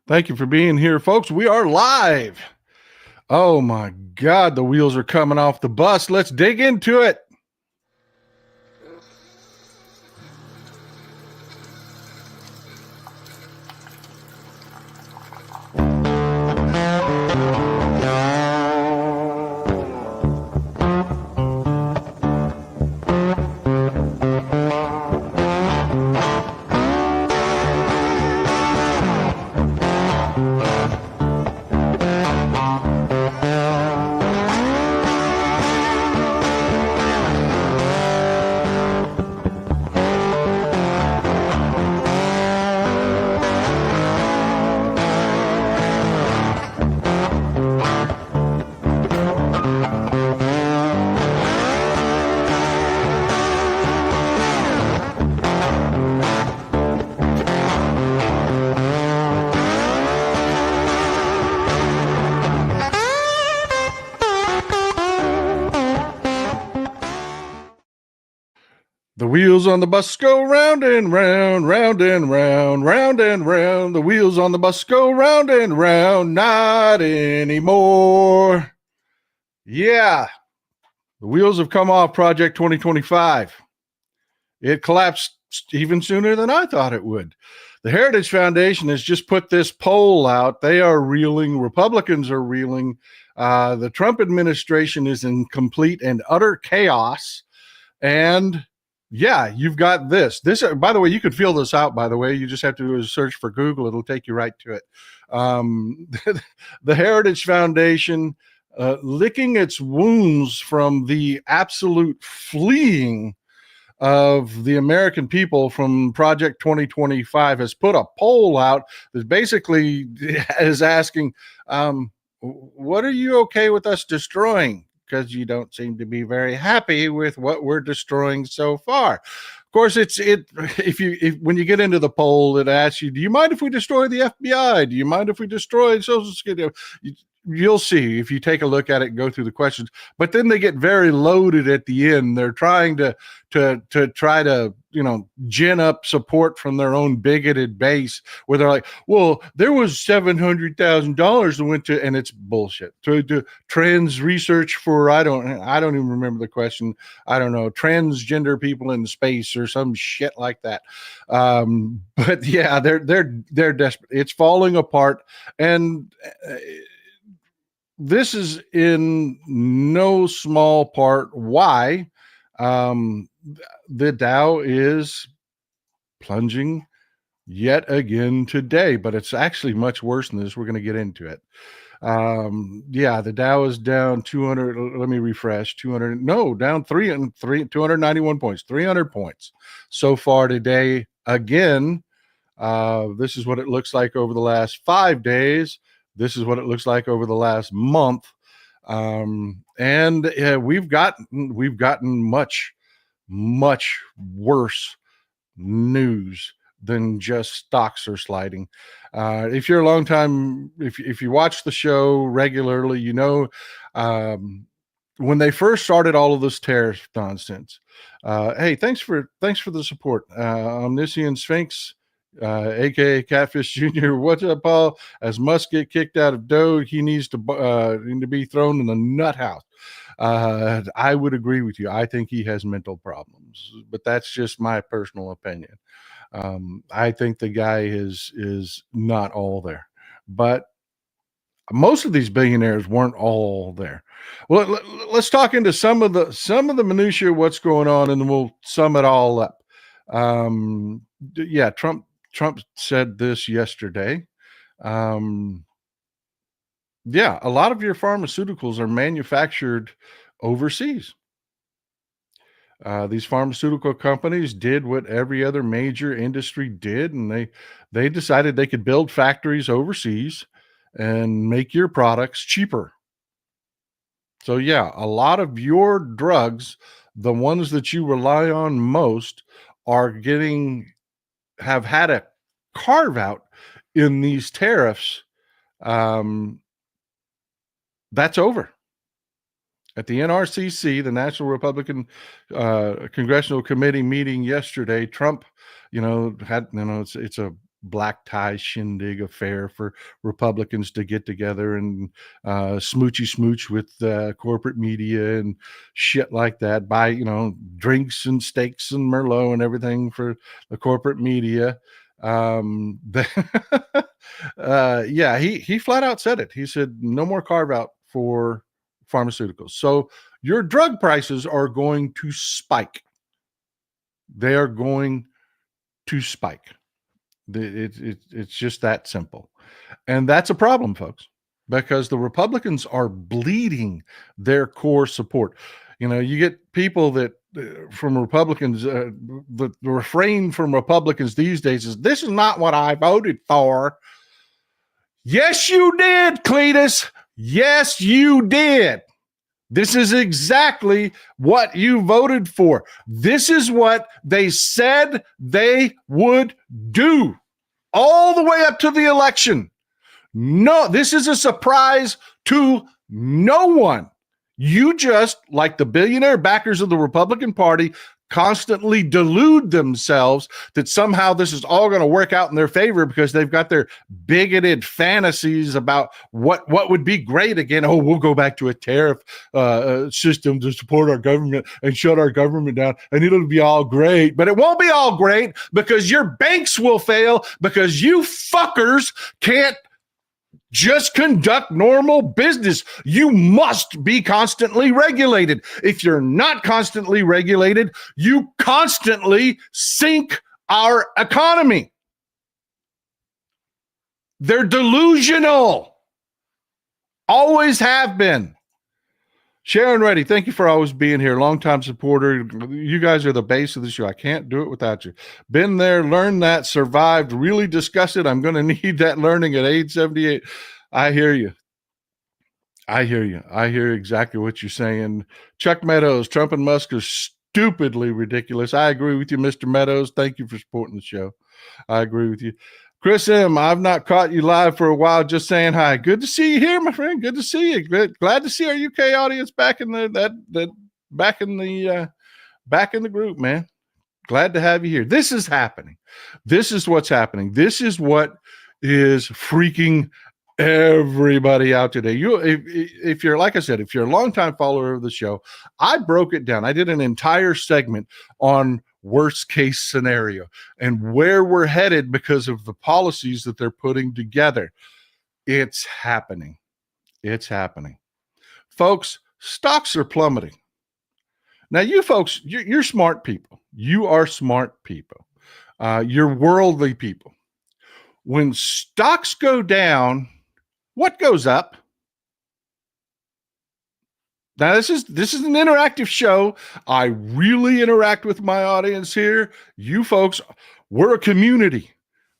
Thank you for being here, folks. We are live. Oh my God, the wheels are coming off the bus. Let's dig into it. The wheels on the bus go round and round, round and round, round and round. The wheels on the bus go round and round, not anymore. Yeah, the wheels have come off Project 2025. It collapsed even sooner than I thought it would. The Heritage Foundation has just put this poll out. They are reeling. Republicans are reeling. The Trump administration is in complete and utter chaos. And yeah, you've got this. By the way, you could feel this out, by the way. You just have to do a search for Google. It'll take you right to it. The Heritage Foundation licking its wounds from the absolute fleeing of the American people from Project 2025 has put a poll out that basically is asking, what are you okay with us destroying? Because you don't seem to be very happy with what we're destroying so far. Of course, when you get into the poll, it asks you, do you mind if we destroy the FBI? Do you mind if we destroy Social Security? You'll see if you take a look at it and go through the questions. But then they get very loaded at the end. They're trying to try to gin up support from their own bigoted base, where they're like, well, there was $700,000 that went to, and it's bullshit, to trans research for I don't even remember the question. I don't know, transgender people in space or some shit like that. But yeah, they're desperate. It's falling apart, and this is in no small part why the Dow is plunging yet again today, but it's actually much worse than this. We're going to get into it. The Dow is down 200. Let me refresh. 200. No, down 291 points, 300 points so far today. Again, this is what it looks like over the last 5 days. This is what it looks like over the last month. We've gotten much worse news than just stocks are sliding. If you're a long time, if you watch the show regularly, when they first started all of this tariff nonsense. Hey, thanks for the support. Omniscient Sphinx, aka Catfish Jr. What's up, Paul? As Musk get kicked out of Doe, he needs to be thrown in the nut house. I would agree with you. I think he has mental problems, but that's just my personal opinion. I think the guy is not all there, but most of these billionaires weren't all there. Well, let's talk into some of the minutiae of what's going on, and then we'll sum it all up. Trump said this yesterday. A lot of your pharmaceuticals are manufactured overseas. These pharmaceutical companies did what every other major industry did, and they decided they could build factories overseas and make your products cheaper. So yeah, a lot of your drugs, the ones that you rely on most, have had a carve out in these tariffs. That's over. At the NRCC, the National Republican Congressional Committee meeting yesterday, Trump, it's a black tie shindig affair for Republicans to get together and smoochy smooch with corporate media and shit like that, buy, drinks and steaks and Merlot and everything for the corporate media. Yeah, he flat out said it. He said no more carve out for pharmaceuticals. So your drug prices are going to spike. They are going to spike. It's just that simple. And that's a problem, folks, because the Republicans are bleeding their core support. You get people that from Republicans, the refrain from Republicans these days is, this is not what I voted for. Yes, you did, Cletus. Yes, you did. This is exactly what you voted for. This is what they said they would do all the way up to the election. No, this is a surprise to no one. You just, like the billionaire backers of the Republican Party, constantly delude themselves that somehow this is all going to work out in their favor because they've got their bigoted fantasies about what would be great again. Oh, we'll go back to a tariff system to support our government and shut our government down, and it'll be all great. But it won't be all great because your banks will fail because you fuckers can't just conduct normal business. You must be constantly regulated. If you're not constantly regulated, you constantly sink our economy. They're delusional. Always have been. Sharon Reddy, thank you for always being here. Longtime supporter. You guys are the base of the show. I can't do it without you. Been there, learned that, survived, really discussed it. I'm going to need that learning at age 78. I hear you. I hear exactly what you're saying. Chuck Meadows, Trump and Musk are stupidly ridiculous. I agree with you, Mr. Meadows. Thank you for supporting the show. I agree with you. Chris M., I've not caught you live for a while. Just saying hi. Good to see you here, my friend. Good to see you. Glad to see our UK audience back in the back in the group, man. Glad to have you here. This is happening. This is what's happening. This is what is freaking everybody out today. If you're, like I said, if you're a longtime follower of the show, I broke it down. I did an entire segment on worst case scenario and where we're headed because of the policies that they're putting together. It's happening. It's happening. Folks, stocks are plummeting. Now, you folks, you're smart people. You are smart people. You're worldly people. When stocks go down, what goes up? Now, this is an interactive show. I really interact with my audience here. You folks, we're a community.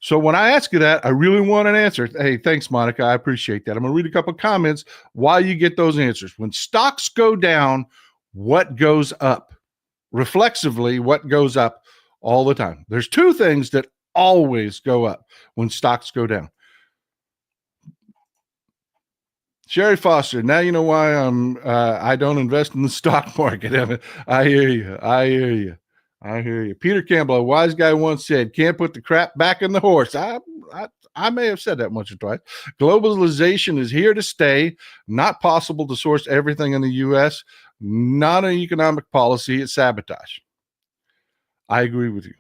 So when I ask you that, I really want an answer. Hey, thanks, Monica. I appreciate that. I'm going to read a couple of comments while you get those answers. When stocks go down, what goes up? Reflexively, what goes up all the time? There's two things that always go up when stocks go down. Sherry Foster, now you know why I don't invest in the stock market, Evan. I hear you. Peter Campbell, a wise guy once said, can't put the crap back in the horse. I may have said that once or twice. Globalization is here to stay. Not possible to source everything in the U.S. Not an economic policy. It's sabotage. I agree with you.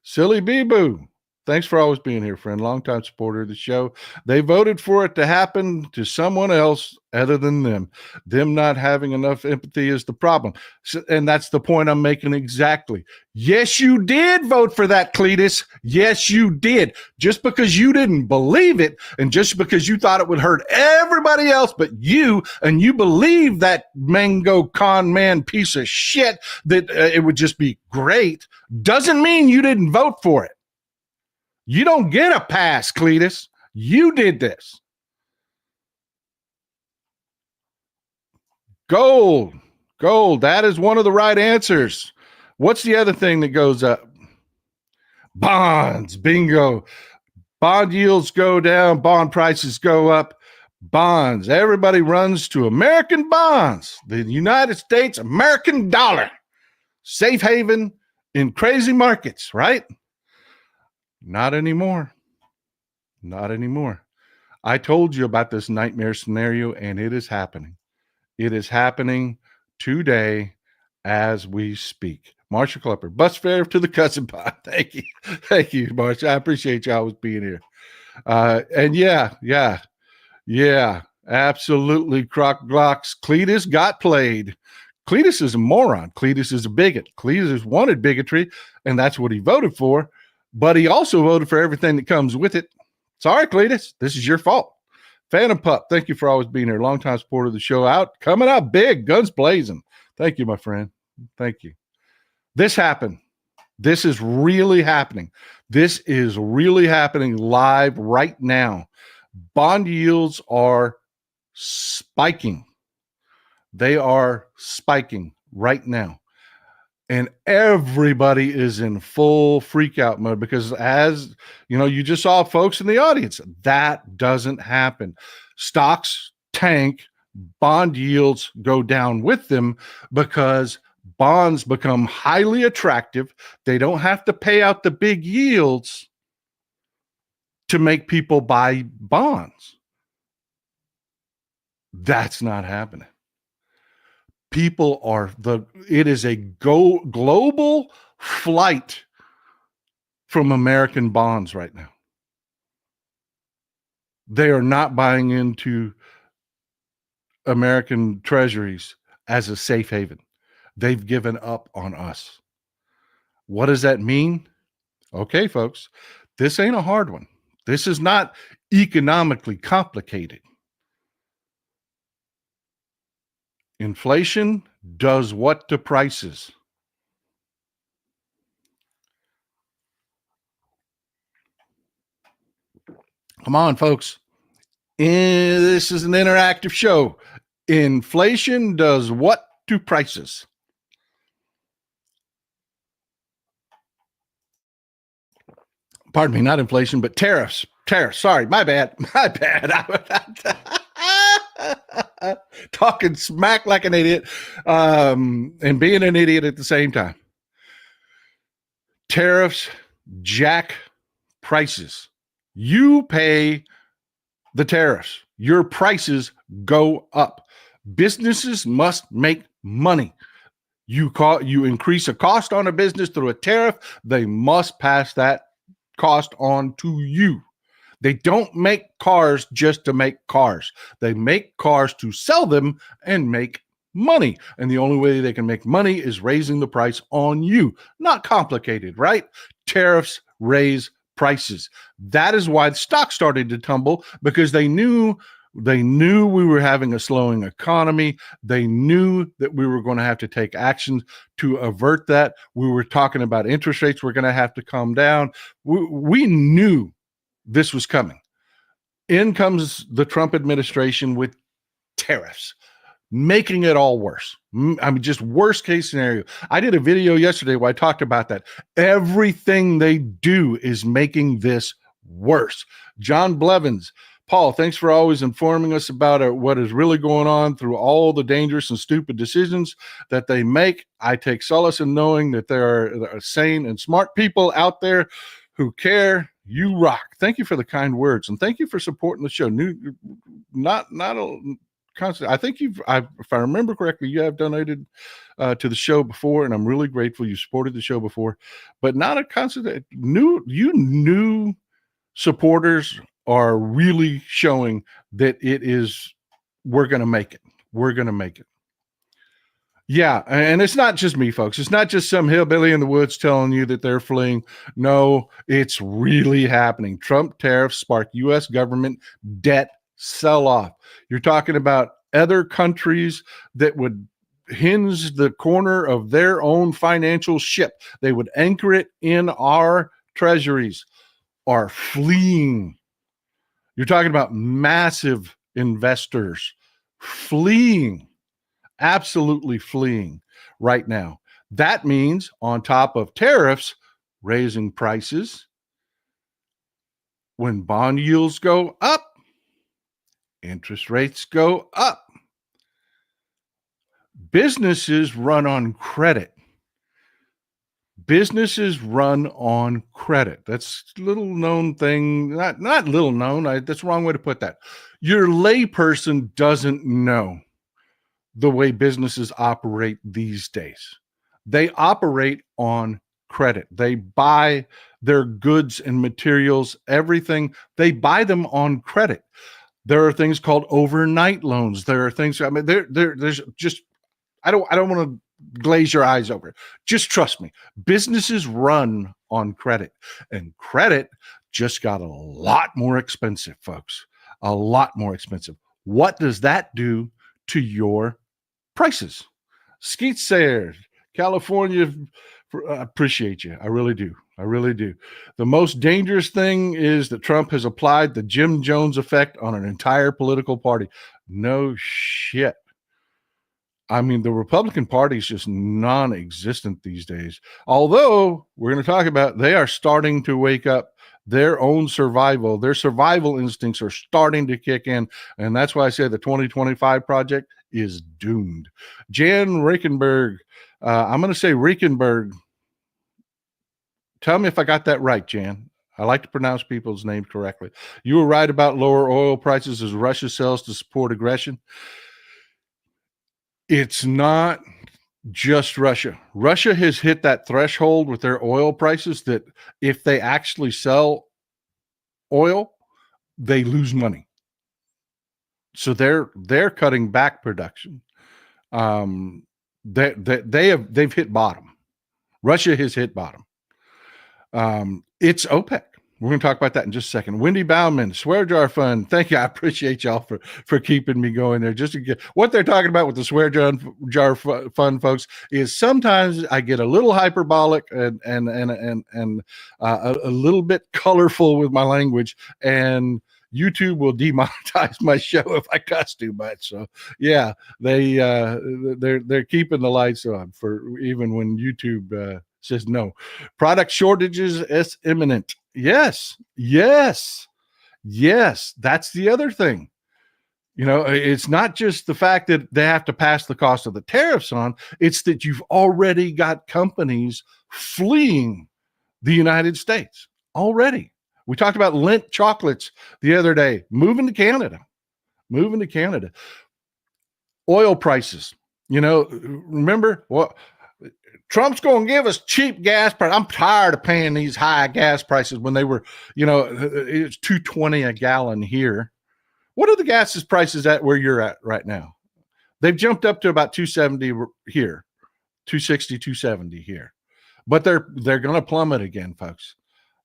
Silly Bee-Boo. Thanks for always being here, friend. Longtime supporter of the show. They voted for it to happen to someone else other than them. Them not having enough empathy is the problem. And that's the point I'm making exactly. Yes, you did vote for that, Cletus. Yes, you did. Just because you didn't believe it and just because you thought it would hurt everybody else but you, and you believe that mango con man piece of shit that it would just be great, doesn't mean you didn't vote for it. You don't get a pass, Cletus. You did this. Gold. That is one of the right answers. What's the other thing that goes up? Bonds. Bingo. Bond yields go down. Bond prices go up. Bonds. Everybody runs to American bonds. The United States American dollar. Safe haven in crazy markets, right? Not anymore. Not anymore. I told you about this nightmare scenario, and it is happening. It is happening today as we speak. Marsha Klepper, bus fare to the cousin pod. Thank you. Thank you, Marsha. I appreciate you always being here. And yeah, absolutely. Croc Glocks. Cletus got played. Cletus is a moron. Cletus is a bigot. Cletus wanted bigotry, and that's what he voted for. But he also voted for everything that comes with it. Sorry, Cletus. This is your fault. Phantom Pup, thank you for always being here. Longtime supporter of the show. Coming out big, guns blazing. Thank you, my friend. Thank you. This happened. This is really happening. This is really happening live right now. Bond yields are spiking. They are spiking right now. And everybody is in full freak out mode because, as you know, you just saw folks in the audience, that doesn't happen. Stocks tank, bond yields go down with them because bonds become highly attractive. They don't have to pay out the big yields to make people buy bonds. That's not happening. People are it is a global flight from American bonds right now. They are not buying into American treasuries as a safe haven. They've given up on us. What does that mean? Okay, folks, this ain't a hard one. This is not economically complicated. Inflation does what to prices? Come on, folks. This is an interactive show. Inflation does what to prices? Pardon me, not inflation, but tariffs. Tariffs. Sorry, my bad. My bad. Talking smack like an idiot and being an idiot at the same time. Tariffs jack prices. You pay the tariffs. Your prices go up. Businesses must make money. You increase a cost on a business through a tariff, they must pass that cost on to you. They don't make cars just to make cars. They make cars to sell them and make money. And the only way they can make money is raising the price on you. Not complicated, right? Tariffs raise prices. That is why the stock started to tumble, because they knew we were having a slowing economy. They knew that we were going to have to take actions to avert that. We were talking about interest rates were going to have to come down. We knew this was coming. In comes the Trump administration with tariffs, making it all worse. I mean, just worst case scenario. I did a video yesterday where I talked about that. Everything they do is making this worse. John Blevins, Paul, thanks for always informing us about what is really going on through all the dangerous and stupid decisions that they make. I take solace in knowing that there are sane and smart people out there who care. You rock. Thank you for the kind words, and thank you for supporting the show. Not a constant. I think if I remember correctly, you have donated to the show before, and I'm really grateful you supported the show before, but not a constant. New supporters are really showing that we're going to make it. We're going to make it. Yeah, and it's not just me, folks. It's not just some hillbilly in the woods telling you that they're fleeing. No, it's really happening. Trump tariffs spark U.S. government debt sell-off. You're talking about other countries that would hinge the corner of their own financial ship. They would anchor it in our treasuries, are fleeing. You're talking about massive investors fleeing. Absolutely fleeing right now. That means on top of tariffs, raising prices, when bond yields go up, interest rates go up. Businesses run on credit. Businesses run on credit. That's a little known thing. Not little known. That's the wrong way to put that. Your layperson doesn't know the way businesses operate these days. They operate on credit. They buy their goods and materials, everything. They buy them on credit. There are things called overnight loans. There are things. I mean, there's just. I don't want to glaze your eyes over. Just trust me. Businesses run on credit, and credit just got a lot more expensive, folks. A lot more expensive. What does that do to your prices? Skeet Sayers, California. I appreciate you. I really do. I really do. The most dangerous thing is that Trump has applied the Jim Jones effect on an entire political party. No shit. I mean, the Republican Party is just non-existent these days. Although we're going to talk about, they are starting to wake up. Their own survival, their survival instincts are starting to kick in. And that's why I say the 2025 project is doomed. Jan Reichenberg, I'm going to say Reichenberg. Tell me if I got that right, Jan. I like to pronounce people's names correctly. You were right about lower oil prices as Russia sells to support aggression. It's not just Russia. Russia has hit that threshold with their oil prices that if they actually sell oil, they lose money. So they're cutting back production. They've hit bottom. Russia has hit bottom. It's OPEC. We're going to talk about that in just a second. Wendy Bauman, Swear Jar Fund. Thank you. I appreciate y'all for keeping me going there. Just to get what they're talking about with the Swear Jar Fund, folks, is sometimes I get a little hyperbolic and a little bit colorful with my language, and YouTube will demonetize my show if I cuss too much. So yeah, they're keeping the lights on for even when YouTube says no. Product shortages is imminent. Yes. That's the other thing. You know, it's not just the fact that they have to pass the cost of the tariffs on, it's that you've already got companies fleeing the United States already. We talked about Lindt chocolates the other day, moving to Canada. Oil prices, you know, remember what? Trump's going to give us cheap gas prices. I'm tired of paying these high gas prices when they were, you know, it's $2.20 a gallon here. What are the gas prices at where you're at right now? They've jumped up to about $2.70 here, $2.60, $2.70 here. But they're going to plummet again, folks.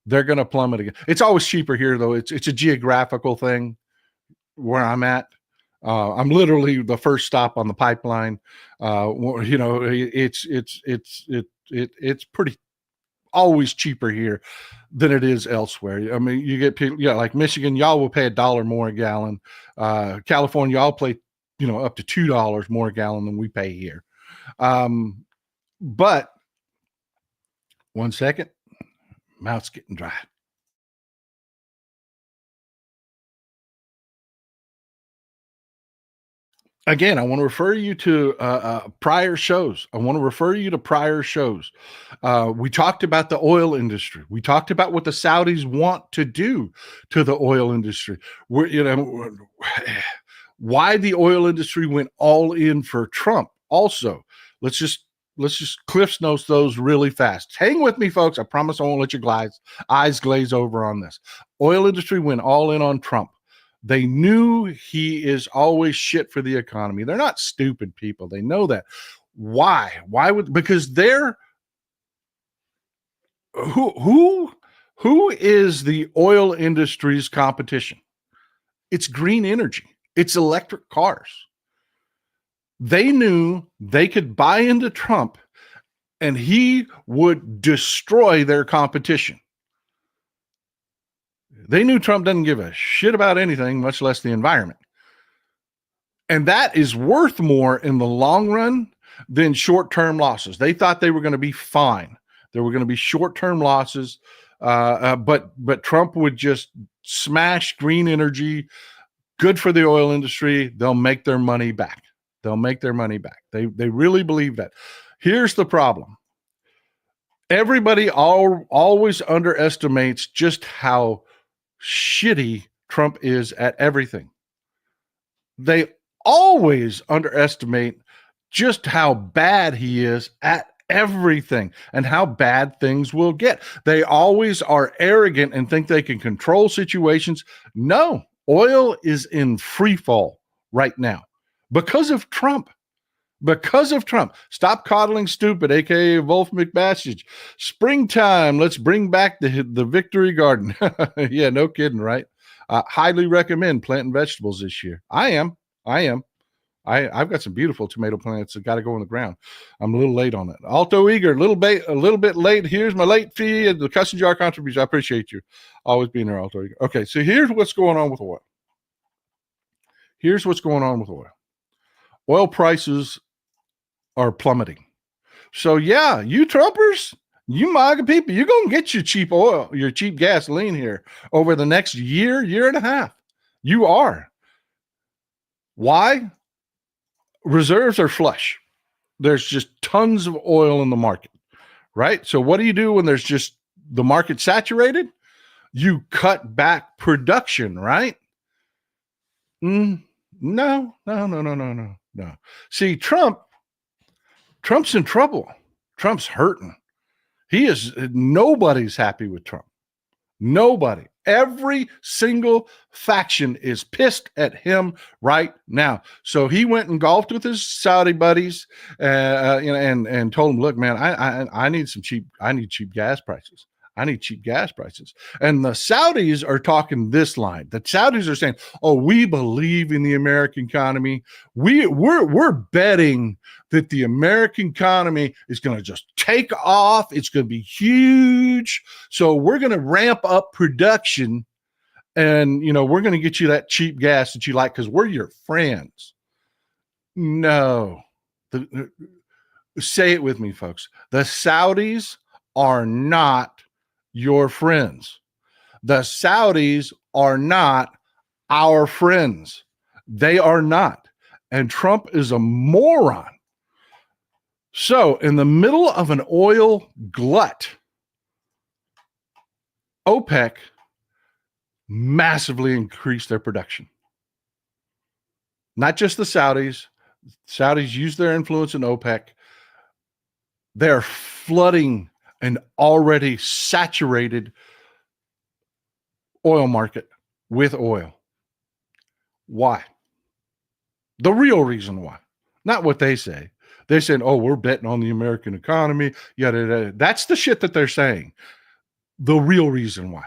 They're going to plummet again. It's always cheaper here, though. It's a geographical thing where I'm at. I'm literally the first stop on the pipeline. You know, it's pretty always cheaper here than it is elsewhere. I mean, you get people, yeah, like Michigan, y'all will pay $1 more a gallon. California, y'all pay, you know, up to $2 more a gallon than we pay here. But one second, mouth's getting dry. Again, I want to refer you to prior shows. We talked about the oil industry. We talked about what the Saudis want to do to the oil industry. Why the oil industry went all in for Trump. Also, let's just Cliff's notes those really fast. Hang with me, folks. I promise I won't let your eyes glaze over on this. Oil industry went all in on Trump. They knew he is always shit for the economy. They're not stupid people. They know that. Why? Because they're who is the oil industry's competition? It's green energy. It's electric cars. They knew they could buy into Trump and he would destroy their competition. They knew Trump doesn't give a shit about anything, much less the environment. And that is worth more in the long run than short-term losses. They thought they were going to be fine. There were going to be short-term losses, but Trump would just smash green energy, good for the oil industry. They'll make their money back. They really believe that. Here's the problem. Everybody always underestimates just how shitty Trump is at everything. They always underestimate just how bad he is at everything and how bad things will get. They always are arrogant and think they can control situations. No, oil is in free fall right now because of Trump. Because of Trump. Stop coddling stupid, aka Wolf McBassage. Springtime. Let's bring back the Victory Garden. Yeah, no kidding, right? Highly recommend planting vegetables this year. I am. I've got some beautiful tomato plants that got to go in the ground. I'm a little late on it. Alto Eager, a little bit late. Here's my late fee and the custom jar contribution. I appreciate you always being there, Alto Eager. Okay, so here's what's going on with oil. Oil prices are plummeting. So yeah, you Trumpers, you MAGA people, you're gonna get your cheap oil, your cheap gasoline here over the next year and a half. You are. Why? Reserves are flush. There's just tons of oil in the market, right? So what do you do when there's just the market saturated? You cut back production, right? No. See, Trump's in trouble. Trump's hurting. Nobody's happy with Trump. Nobody. Every single faction is pissed at him right now. So he went and golfed with his Saudi buddies, and told them, "Look, man, I need cheap gas prices. I need cheap gas prices." And the Saudis are talking this line. The Saudis are saying, "Oh, we believe in the American economy. We're betting that the American economy is going to just take off. It's going to be huge. So we're going to ramp up production, and we're going to get you that cheap gas that you like because we're your friends." No. Say it with me, folks. The Saudis are not your friends. The Saudis are not our friends. They are not. And Trump is a moron. So, in the middle of an oil glut, OPEC massively increased their production. Not just the Saudis. Saudis use their influence in OPEC. They're flooding an already saturated oil market with oil. Why? The real reason why. Not what they say. They're saying, "Oh, we're betting on the American economy." Yada, yada. That's the shit that they're saying. The real reason why.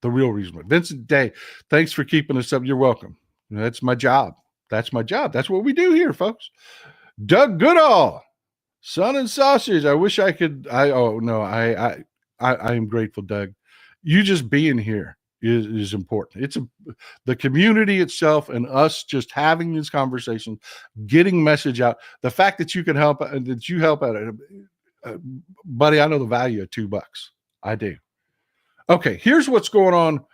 Vincent Day, thanks for keeping us up. You're welcome. That's my job. That's what we do here, folks. Doug Goodall, Sun and Sausage. I wish I could. I am grateful, Doug. You just being here is important. It's the community itself and us just having this conversation, getting message out. The fact that you can help, that you help out, buddy. I know the value of $2. I do. Okay, here's what's going on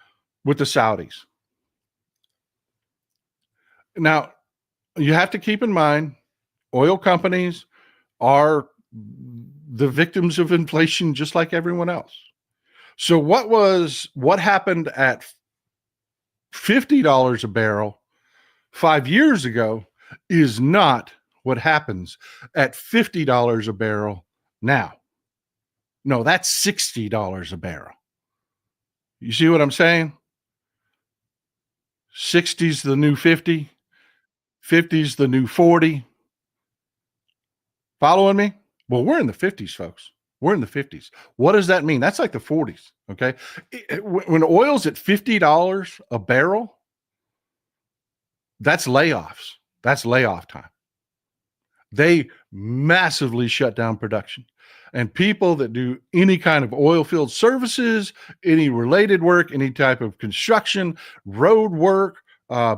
with the Saudis. Now, you have to keep in mind, oil companies are the victims of inflation just like everyone else. So what happened at $50 a barrel 5 years ago is not what happens at $50 a barrel now. No, that's $60 a barrel. You see what I'm saying? 60's the new 50. 50's the new 40. Following me? Well, we're in the 50s, folks. We're in the 50s. What does that mean? That's like the 40s, okay? When oil's at $50 a barrel, that's layoffs. That's layoff time. They massively shut down production. And people that do any kind of oil field services, any related work, any type of construction, road work,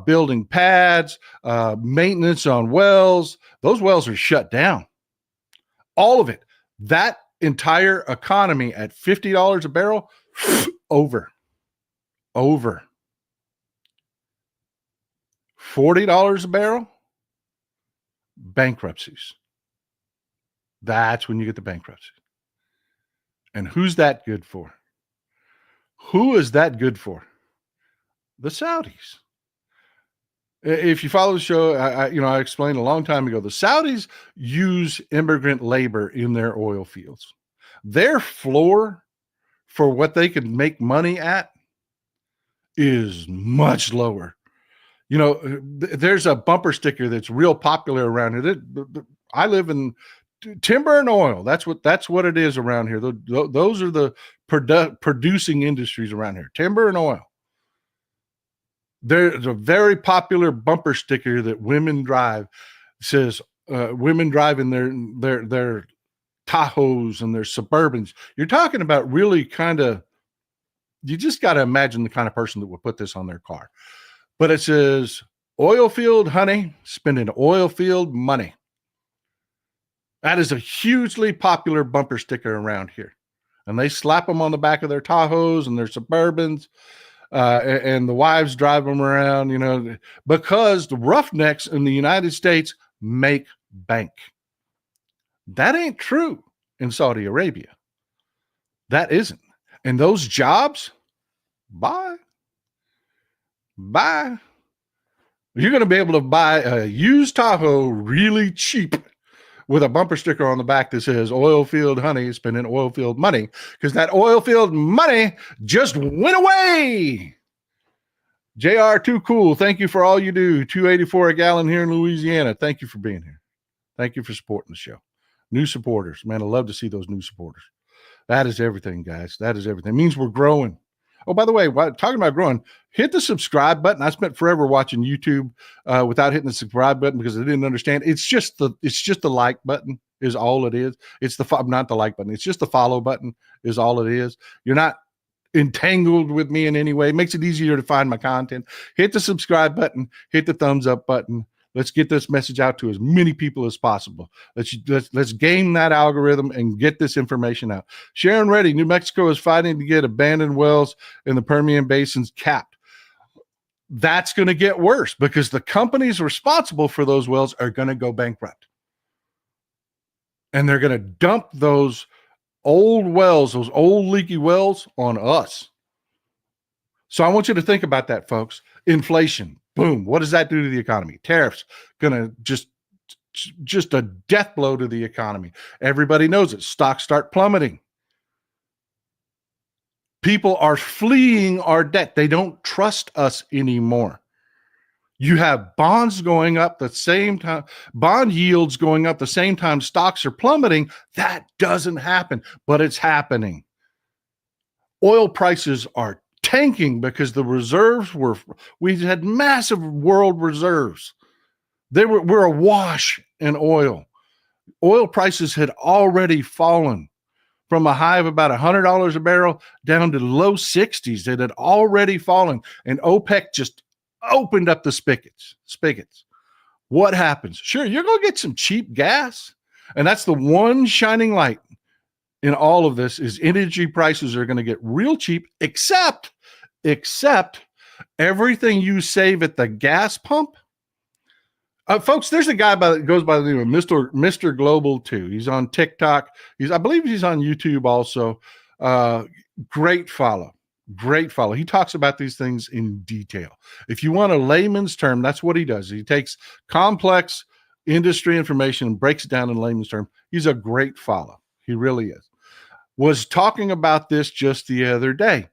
building pads, maintenance on wells, those wells are shut down. All of it. That entire economy at $50 a barrel, over. $40 a barrel, bankruptcies. That's when you get the bankruptcy. And who's that good for? Who is that good for? The Saudis. If you follow the show, I explained a long time ago, the Saudis use immigrant labor in their oil fields. Their floor for what they can make money at is much lower. There's a bumper sticker that's real popular around here. I live in timber and oil. That's what it is around here. Those are the producing industries around here. Timber and oil. There's a very popular bumper sticker that women drive. It says women drive in their Tahoes and their Suburbans. You're talking about really kind of, you just got to imagine the kind of person that would put this on their car. But it says, oil field honey, spending oil field money. That is a hugely popular bumper sticker around here. And they slap them on the back of their Tahoes and their Suburbans. And the wives drive them around, because the roughnecks in the United States make bank. That ain't true in Saudi Arabia. That isn't. And those jobs, bye. You're going to be able to buy a used Tahoe really cheap with a bumper sticker on the back that says oil field honey, spending oil field money, because that oil field money just went away. JR, too cool. Thank you for all you do. $2.84 a gallon here in Louisiana. Thank you for being here. Thank you for supporting the show. New supporters. Man, I love to see those new supporters. That is everything, guys. That is everything. It means we're growing. Oh, by the way, talking about growing, hit the subscribe button. I spent forever watching YouTube without hitting the subscribe button because I didn't understand. It's just the like button is all it is. It's not the like button. It's just the follow button is all it is. You're not entangled with me in any way. It makes it easier to find my content. Hit the subscribe button. Hit the thumbs up button. Let's get this message out to as many people as possible. Let's game that algorithm and get this information out. Sharon Reddy, New Mexico is fighting to get abandoned wells in the Permian Basin's capped. That's going to get worse because the companies responsible for those wells are going to go bankrupt. And they're going to dump those old wells, those old leaky wells on us. So I want you to think about that, folks. Inflation. Boom. What does that do to the economy? Tariffs, going to just a death blow to the economy. Everybody knows it. Stocks start plummeting. People are fleeing our debt. They don't trust us anymore. You have bonds going up the same time, bond yields going up the same time stocks are plummeting. That doesn't happen, but it's happening. Oil prices are tanking because the reserves we had massive world reserves. We're awash in oil. Oil prices had already fallen from a high of about $100 a barrel down to low 60s. It had already fallen, and OPEC just opened up the spigots. What happens? Sure, you're going to get some cheap gas, and that's the one shining light in all of this is energy prices are going to get real cheap, except everything you save at the gas pump. Folks, there's a guy goes by the name of Mr. Global 2. He's on TikTok. I believe he's on YouTube also. Great follow. He talks about these things in detail. If you want a layman's term, that's what he does. He takes complex industry information and breaks it down in layman's term. He's a great follow. He really is. Was talking about this just the other day.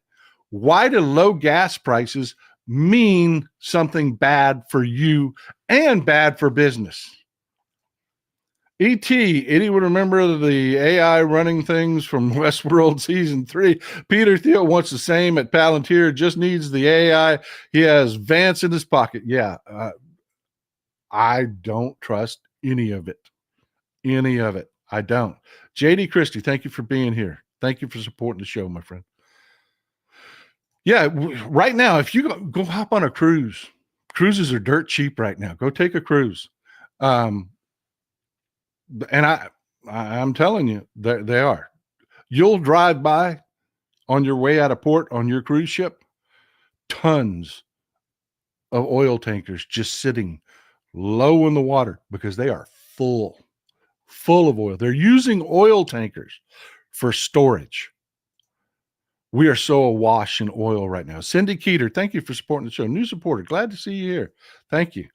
Why do low gas prices mean something bad for you and bad for business? Anyone remember the AI running things from Westworld season 3? Peter Thiel wants the same at Palantir, just needs the AI. He has Vance in his pocket. Yeah, I don't trust any of it. I don't. JD Christie, thank you for being here. Thank you for supporting the show, my friend. Yeah, right now, if you go hop on a cruise, cruises are dirt cheap right now. Go take a cruise. And I'm telling you, they are. You'll drive by on your way out of port on your cruise ship, tons of oil tankers just sitting low in the water because they are full of oil. They're using oil tankers for storage. We are so awash in oil right now. Cindy Keeter, thank you for supporting the show. New supporter, glad to see you here. Thank you.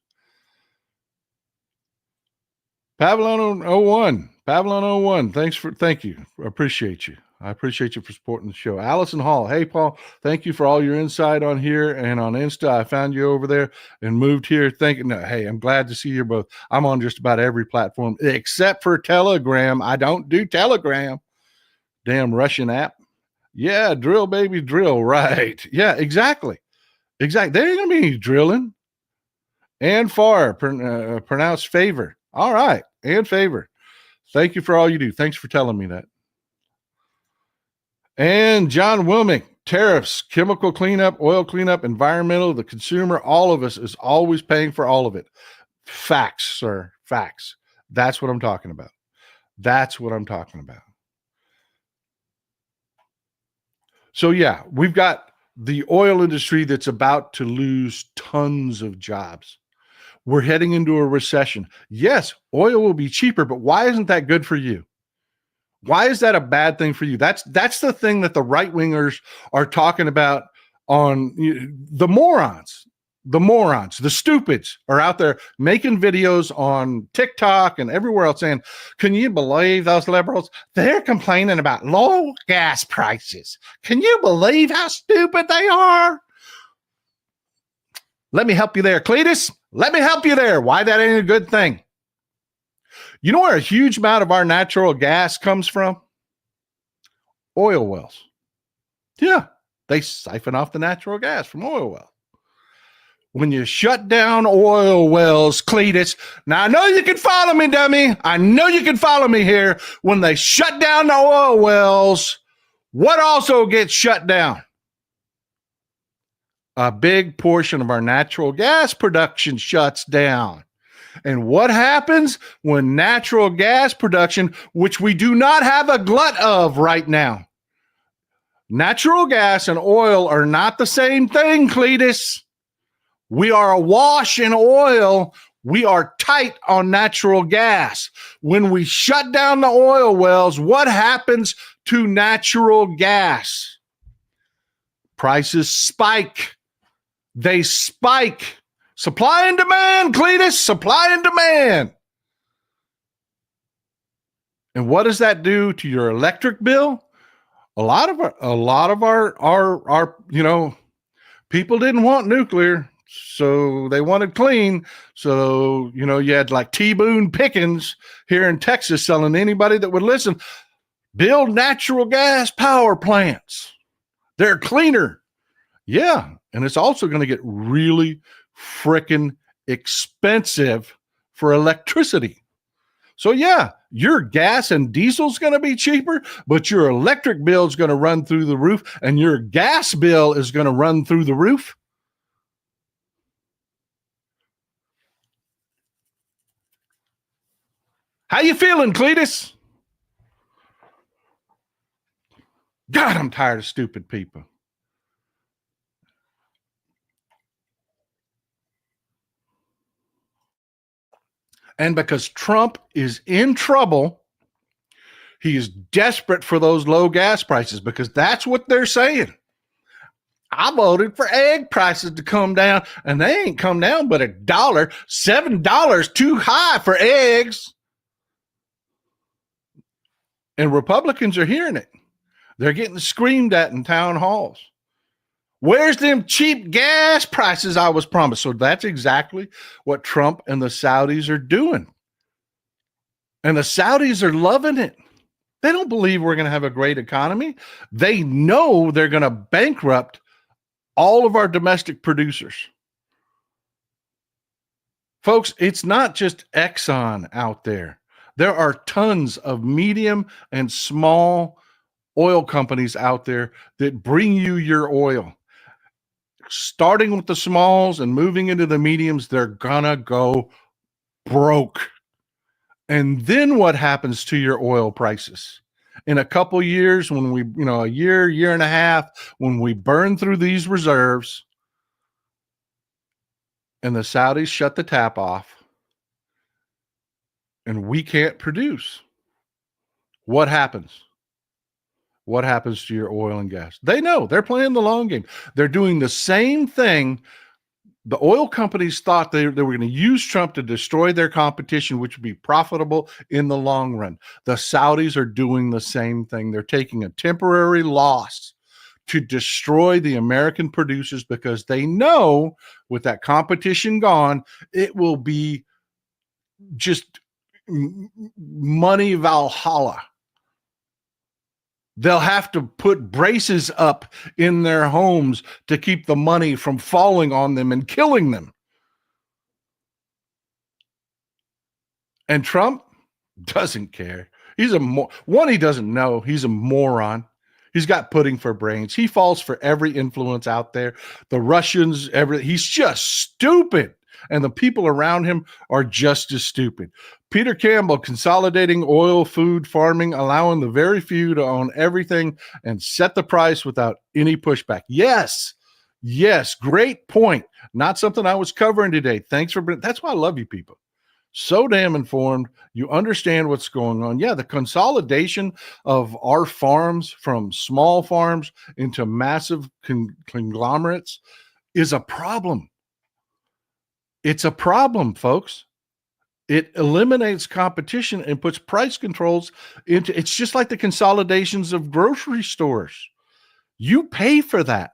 Pavlon 01, Pavlon 01, thank you. I appreciate you. I appreciate you for supporting the show. Allison Hall, hey, Paul, thank you for all your insight on here and on Insta. I found you over there and moved here. Hey, I'm glad to see you both. I'm on just about every platform except for Telegram. I don't do Telegram. Damn Russian app. Yeah, drill, baby, drill. Right. Yeah, exactly. Exactly. There ain't going to be any drilling. And far, pronounced favor. All right. And favor. Thank you for all you do. Thanks for telling me that. And John Wilmick, tariffs, chemical cleanup, oil cleanup, environmental, the consumer, all of us is always paying for all of it. Facts, sir. Facts. That's what I'm talking about. That's what I'm talking about. So, yeah, we've got the oil industry that's about to lose tons of jobs. We're heading into a recession. Yes, oil will be cheaper, but why isn't that good for you? Why is that a bad thing for you? That's the thing that the right wingers are talking about. On the morons, the stupids are out there making videos on TikTok and everywhere else saying, can you believe those liberals? They're complaining about low gas prices. Can you believe how stupid they are? Let me help you there, Cletus. Let me help you there. Why that ain't a good thing. You know where a huge amount of our natural gas comes from? Oil wells. Yeah, they siphon off the natural gas from oil wells. When you shut down oil wells, Cletus, now I know you can follow me, dummy. I know you can follow me here. When they shut down the oil wells, what also gets shut down? A big portion of our natural gas production shuts down. And what happens when natural gas production, which we do not have a glut of right now? Natural gas and oil are not the same thing, Cletus. We are awash in oil. We are tight on natural gas. When we shut down the oil wells, what happens to natural gas? Prices spike. They spike. Supply and demand, Cletus, supply and demand. And what does that do to your electric bill? A lot of our people didn't want nuclear, so they wanted clean. So, you had like T. Boone Pickens here in Texas selling anybody that would listen, build natural gas power plants. They're cleaner. Yeah. And it's also going to get really freaking expensive for electricity. So yeah, your gas and diesel's going to be cheaper, but your electric bill is going to run through the roof and your gas bill is going to run through the roof. How you feeling, Cletus? God, I'm tired of stupid people. And because Trump is in trouble, he is desperate for those low gas prices because that's what they're saying. I voted for egg prices to come down, and they ain't come down but $1. $7 too high for eggs. And Republicans are hearing it. They're getting screamed at in town halls. Where's them cheap gas prices I was promised? So that's exactly what Trump and the Saudis are doing. And the Saudis are loving it. They don't believe we're going to have a great economy. They know they're going to bankrupt all of our domestic producers. Folks, it's not just Exxon out there. There are tons of medium and small oil companies out there that bring you your oil. Starting with the smalls and moving into the mediums, they're gonna go broke. And then what happens to your oil prices? In a couple years, when we, a year and a half, when we burn through these reserves and the Saudis shut the tap off and we can't produce, what happens? what happens to your oil and gas. They know. They're playing the long game. They're doing the same thing. The oil companies thought they were going to use Trump to destroy their competition, which would be profitable in the long run. The Saudis are doing the same thing. They're taking a temporary loss to destroy the American producers because they know with that competition gone, it will be just money Valhalla. They'll have to put braces up in their homes to keep the money from falling on them and killing them. And Trump doesn't care. He's he doesn't know. He's a moron. He's got pudding for brains. He falls for every influence out there. The Russians, he's just stupid. And the people around him are just as stupid. Peter Campbell, consolidating oil, food, farming, allowing the very few to own everything and set the price without any pushback. Yes, great point. Not something I was covering today. Thanks for that's why I love you people. So damn informed. You understand what's going on. Yeah, the consolidation of our farms from small farms into massive conglomerates is a problem. It's a problem, folks. It eliminates competition and puts price controls into it's just like the consolidations of grocery stores. You pay for that,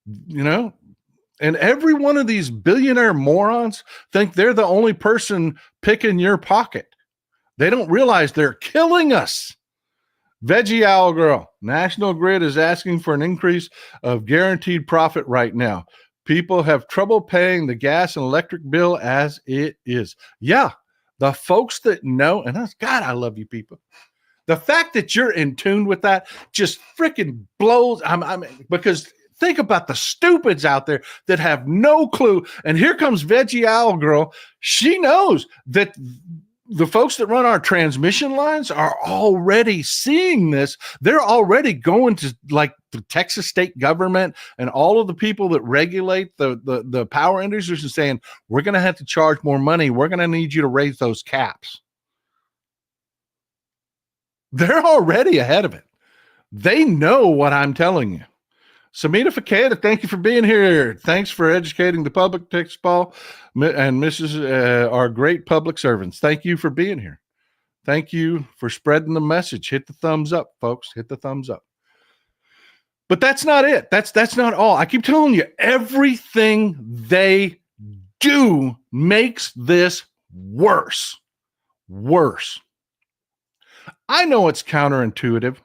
and every one of these billionaire morons think they're the only person picking your pocket. They don't realize they're killing us. Veggie Owl Girl, National Grid is asking for an increase of guaranteed profit right now. People have trouble paying the gas and electric bill as it is. Yeah, the folks that know, and God, I love you people. The fact that you're in tune with that just freaking blows. Because think about the stupids out there that have no clue. And here comes Veggie Owl Girl. She knows that the folks that run our transmission lines are already seeing this. They're already going to like the Texas state government and all of the people that regulate the power industries and saying, we're going to have to charge more money. We're going to need you to raise those caps. They're already ahead of it. They know what I'm telling you. Samita Fakeda, thank you for being here. Thanks for educating the public, Texas Paul and Mrs. Our great public servants. Thank you for being here. Thank you for spreading the message. Hit the thumbs up, folks. Hit the thumbs up. But that's not it. That's not all. I keep telling you, everything they do makes this worse. Worse. I know it's counterintuitive.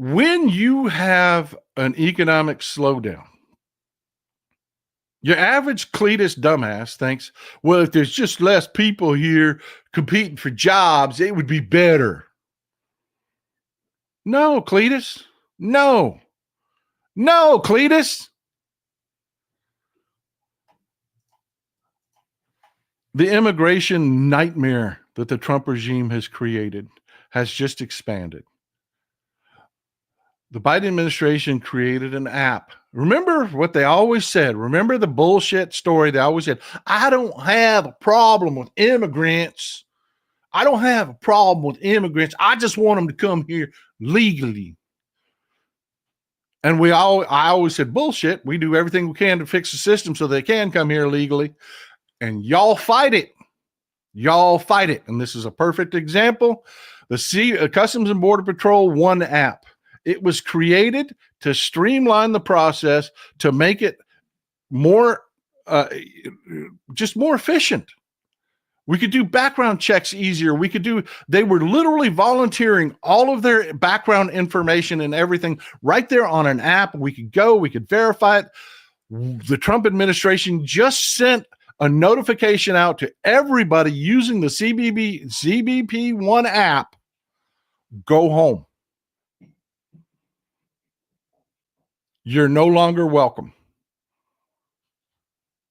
When you have an economic slowdown, your average Cletus dumbass thinks, well, if there's just less people here competing for jobs, it would be better. No, Cletus. No, Cletus. The immigration nightmare that the Trump regime has created has just expanded. The Biden administration created an app. Remember what they always said. Remember the bullshit story they always said. I don't have a problem with immigrants. I just want them to come here legally. And I always said, bullshit. We do everything we can to fix the system so they can come here legally. And y'all fight it. And this is a perfect example. The Customs and Border Patrol One app. It was created to streamline the process, to make it more, just more efficient. We could do background checks easier. They were literally volunteering all of their background information and everything right there on an app. We could verify it. The Trump administration just sent a notification out to everybody using the CBP One app. Go home. You're no longer welcome.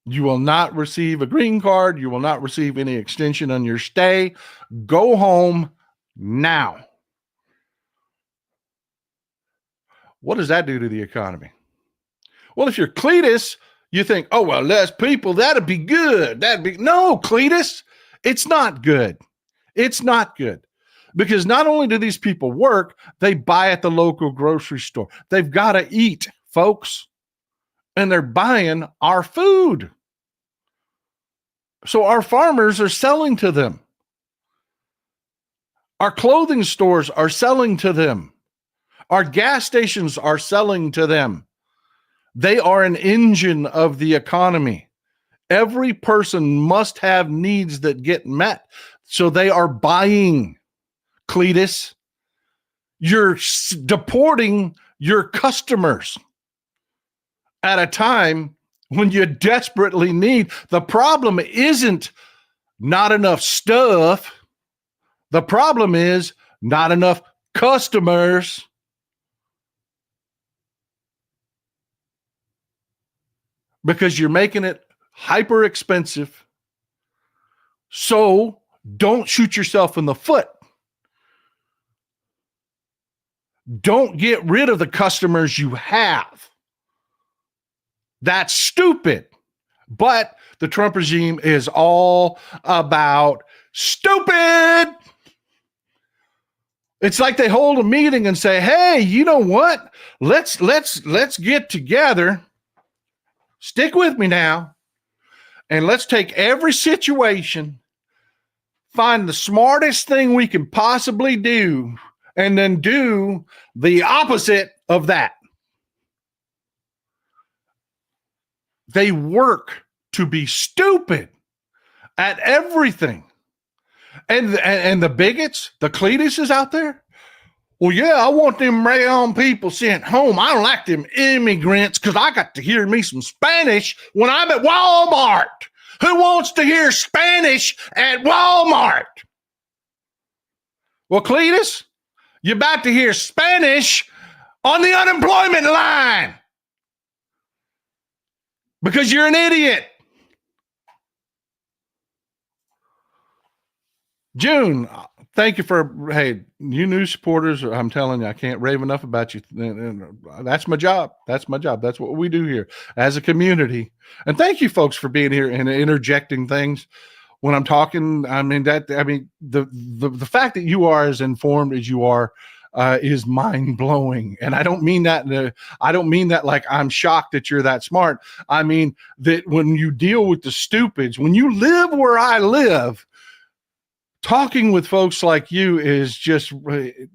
You will not receive a green card. You will not receive any extension on your stay. Go home now. What does that do to the economy? Well, if you're Cletus, you think, oh, well, less people, that'd be good. No, Cletus, it's not good. Because not only do these people work, they buy at the local grocery store. They've got to eat, folks, and they're buying our food. So our farmers are selling to them. Our clothing stores are selling to them. Our gas stations are selling to them. They are an engine of the economy. Every person must have needs that get met. So they are buying, Cletus. You're deporting your customers at a time when you desperately need. The problem isn't not enough stuff. The problem is not enough customers. Because you're making it hyper expensive. So don't shoot yourself in the foot. Don't get rid of the customers you have. That's stupid. But the Trump regime is all about stupid. It's like they hold a meeting and say, "Hey, you know what? Let's get together. Stick with me now. And let's take every situation, find the smartest thing we can possibly do, and then do the opposite of that." They work to be stupid at everything. And the bigots, the Cletuses out there, well, yeah, I want them brown people sent home. I don't like them immigrants because I got to hear me some Spanish when I'm at Walmart. Who wants to hear Spanish at Walmart? Well, Cletus, you're about to hear Spanish on the unemployment line because you're an idiot. June, thank you for, hey, you new supporters. I'm telling you, I can't rave enough about you. That's my job. That's my job. That's what we do here as a community. And thank you, folks, for being here and interjecting things when I'm talking. The fact that you are as informed as you are is mind blowing. And I don't mean that. I don't mean that like I'm shocked that you're that smart. I mean that when you deal with the stupids, when you live where I live, talking with folks like you is just,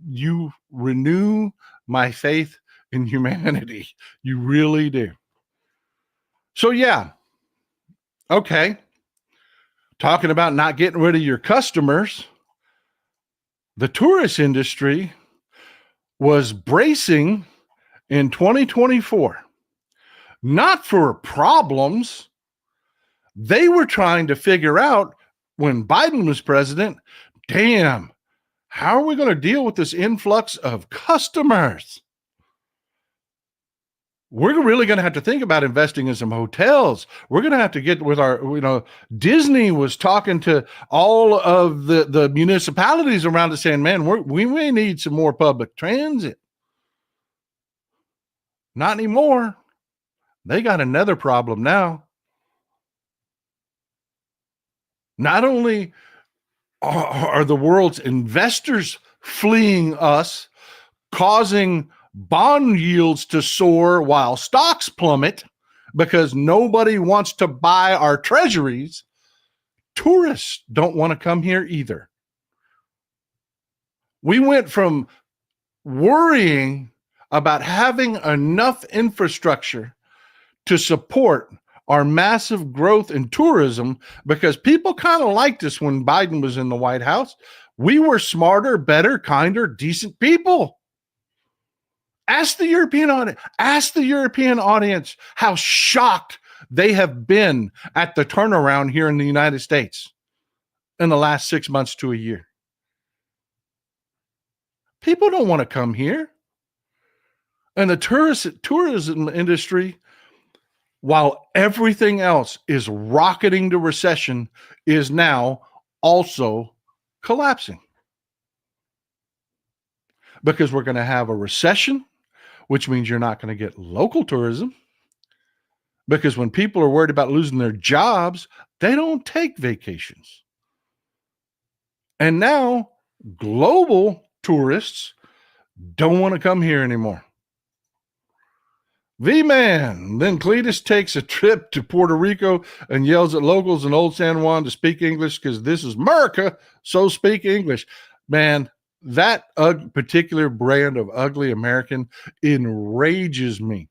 you renew my faith in humanity. You really do. So, yeah. Okay. Talking about not getting rid of your customers, the tourist industry was bracing in 2024, not for problems. They were trying to figure out, when Biden was president, damn, how are we going to deal with this influx of customers? We're really going to have to think about investing in some hotels. We're going to have to get with our, Disney was talking to all of the municipalities around us saying, man, we may need some more public transit. Not anymore. They got another problem now. Not only are the world's investors fleeing us, causing bond yields to soar while stocks plummet because nobody wants to buy our treasuries, tourists don't want to come here either. We went from worrying about having enough infrastructure to support our massive growth in tourism because people kind of liked us when Biden was in the White House. We were smarter, better, kinder, decent people. Ask the European audience how shocked they have been at the turnaround here in the United States in the last 6 months to a year. People don't want to come here. And the tourism industry, while everything else is rocketing to recession, is now also collapsing. Because we're going to have a recession, which means you're not going to get local tourism. Because when people are worried about losing their jobs, they don't take vacations. And now Global tourists don't want to come here anymore. V-Man. Then Cletus takes a trip to Puerto Rico and yells at locals in Old San Juan to speak English because this is America, so speak English. Man, that particular brand of ugly American enrages me.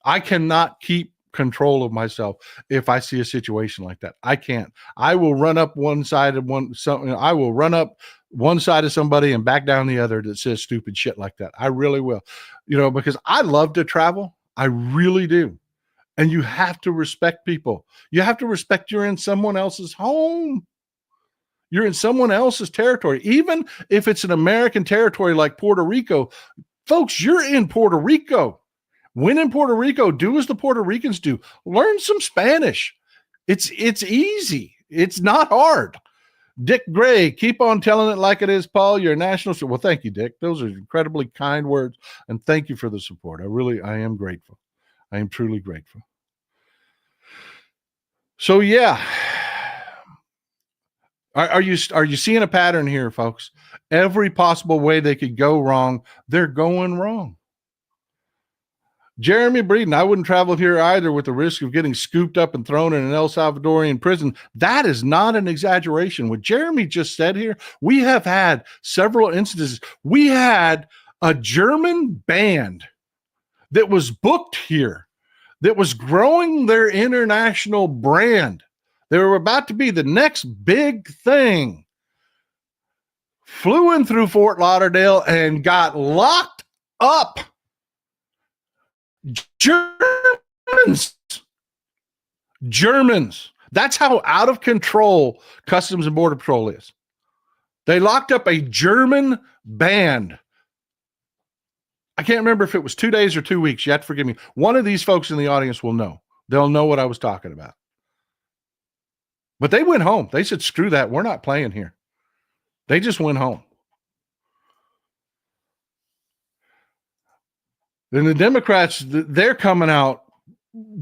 I cannot keep control of myself if I see a situation like that. I can't. I will run up one side of I will run up one side of somebody and back down the other that says stupid shit like that. I really will. Because I love to travel. I really do. And you have to respect people. You have to respect you're in someone else's home. You're in someone else's territory. Even if it's an American territory like Puerto Rico, folks, you're in Puerto Rico. When in Puerto Rico, do as the Puerto Ricans do. Learn some Spanish. It's easy. It's not hard. Dick Gray, keep on telling it like it is, Paul. You're a national. Well, thank you, Dick. Those are incredibly kind words, and thank you for the support. I am grateful. I am truly grateful. So, yeah. Are you seeing a pattern here, folks? Every possible way they could go wrong, they're going wrong. Jeremy Breeden, I wouldn't travel here either with the risk of getting scooped up and thrown in an El Salvadorian prison. That is not an exaggeration. What Jeremy just said here, we have had several instances. We had a German band that was booked here, that was growing their international brand. They were about to be the next big thing. Flew in through Fort Lauderdale and got locked up. Germans. That's how out of control Customs and Border Patrol is. They locked up a German band. I can't remember if it was 2 days or 2 weeks. You have to forgive me. One of these folks in the audience will know. They'll know what I was talking about. But they went home. They said, screw that. We're not playing here. They just went home. Then the Democrats, they're coming out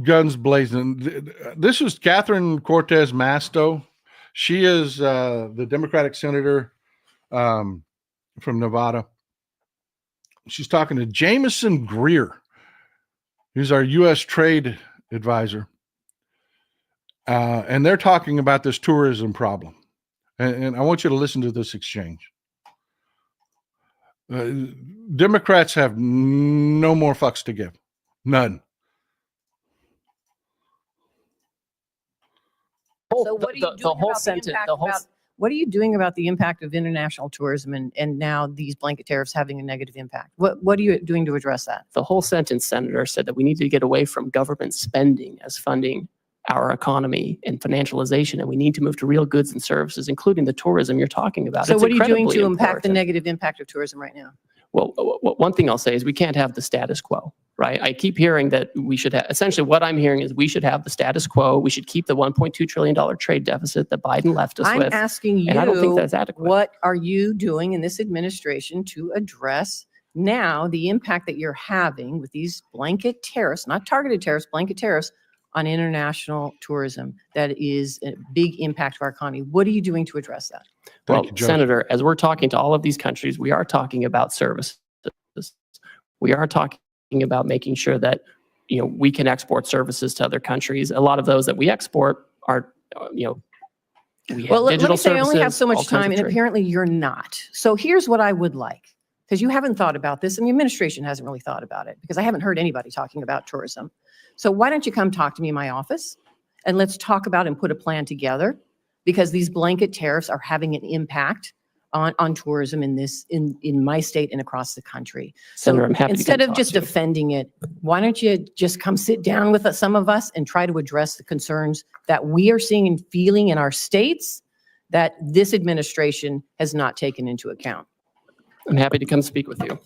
guns blazing. This is Catherine Cortez Masto. She is the Democratic senator from Nevada. She's talking to Jameson Greer, who's our U.S. trade advisor. And they're talking about this tourism problem. And I want you to listen to this exchange. Democrats have no more fucks to give. None. So what are you doing what are you doing about the impact of international tourism and now these blanket tariffs having a negative impact? What are you doing to address that? The whole sentence, Senator, said that we need to get away from government spending as funding our economy and financialization, and we need to move to real goods and services, including the tourism you're talking about. So what are you doing to impact the negative impact of tourism right now? Well, one thing I'll say is we can't have the status quo, right? I keep hearing that we should have, essentially what I'm hearing is we should have the status quo. We should keep the $1.2 trillion trade deficit that Biden left us with. I'm asking you, and I don't think that's adequate. What are you doing in this administration to address now the impact that you're having with these blanket tariffs, not targeted tariffs, blanket tariffs, on international tourism that is a big impact to our economy? What are you doing to address that? Well, Senator, as we're talking to all of these countries, we are talking about services. We are talking about making sure that, we can export services to other countries. A lot of those that we export are, well, let me say I only have so much time, and apparently you're not. So here's what I would like, because you haven't thought about this, and the administration hasn't really thought about it, because I haven't heard anybody talking about tourism. So why don't you come talk to me in my office, and let's talk about and put a plan together, because these blanket tariffs are having an impact on tourism in my state and across the country. Senator, So I'm happy instead to of just defending it, why don't you just come sit down with some of us and try to address the concerns that we are seeing and feeling in our states that this administration has not taken into account? I'm happy to come speak with you.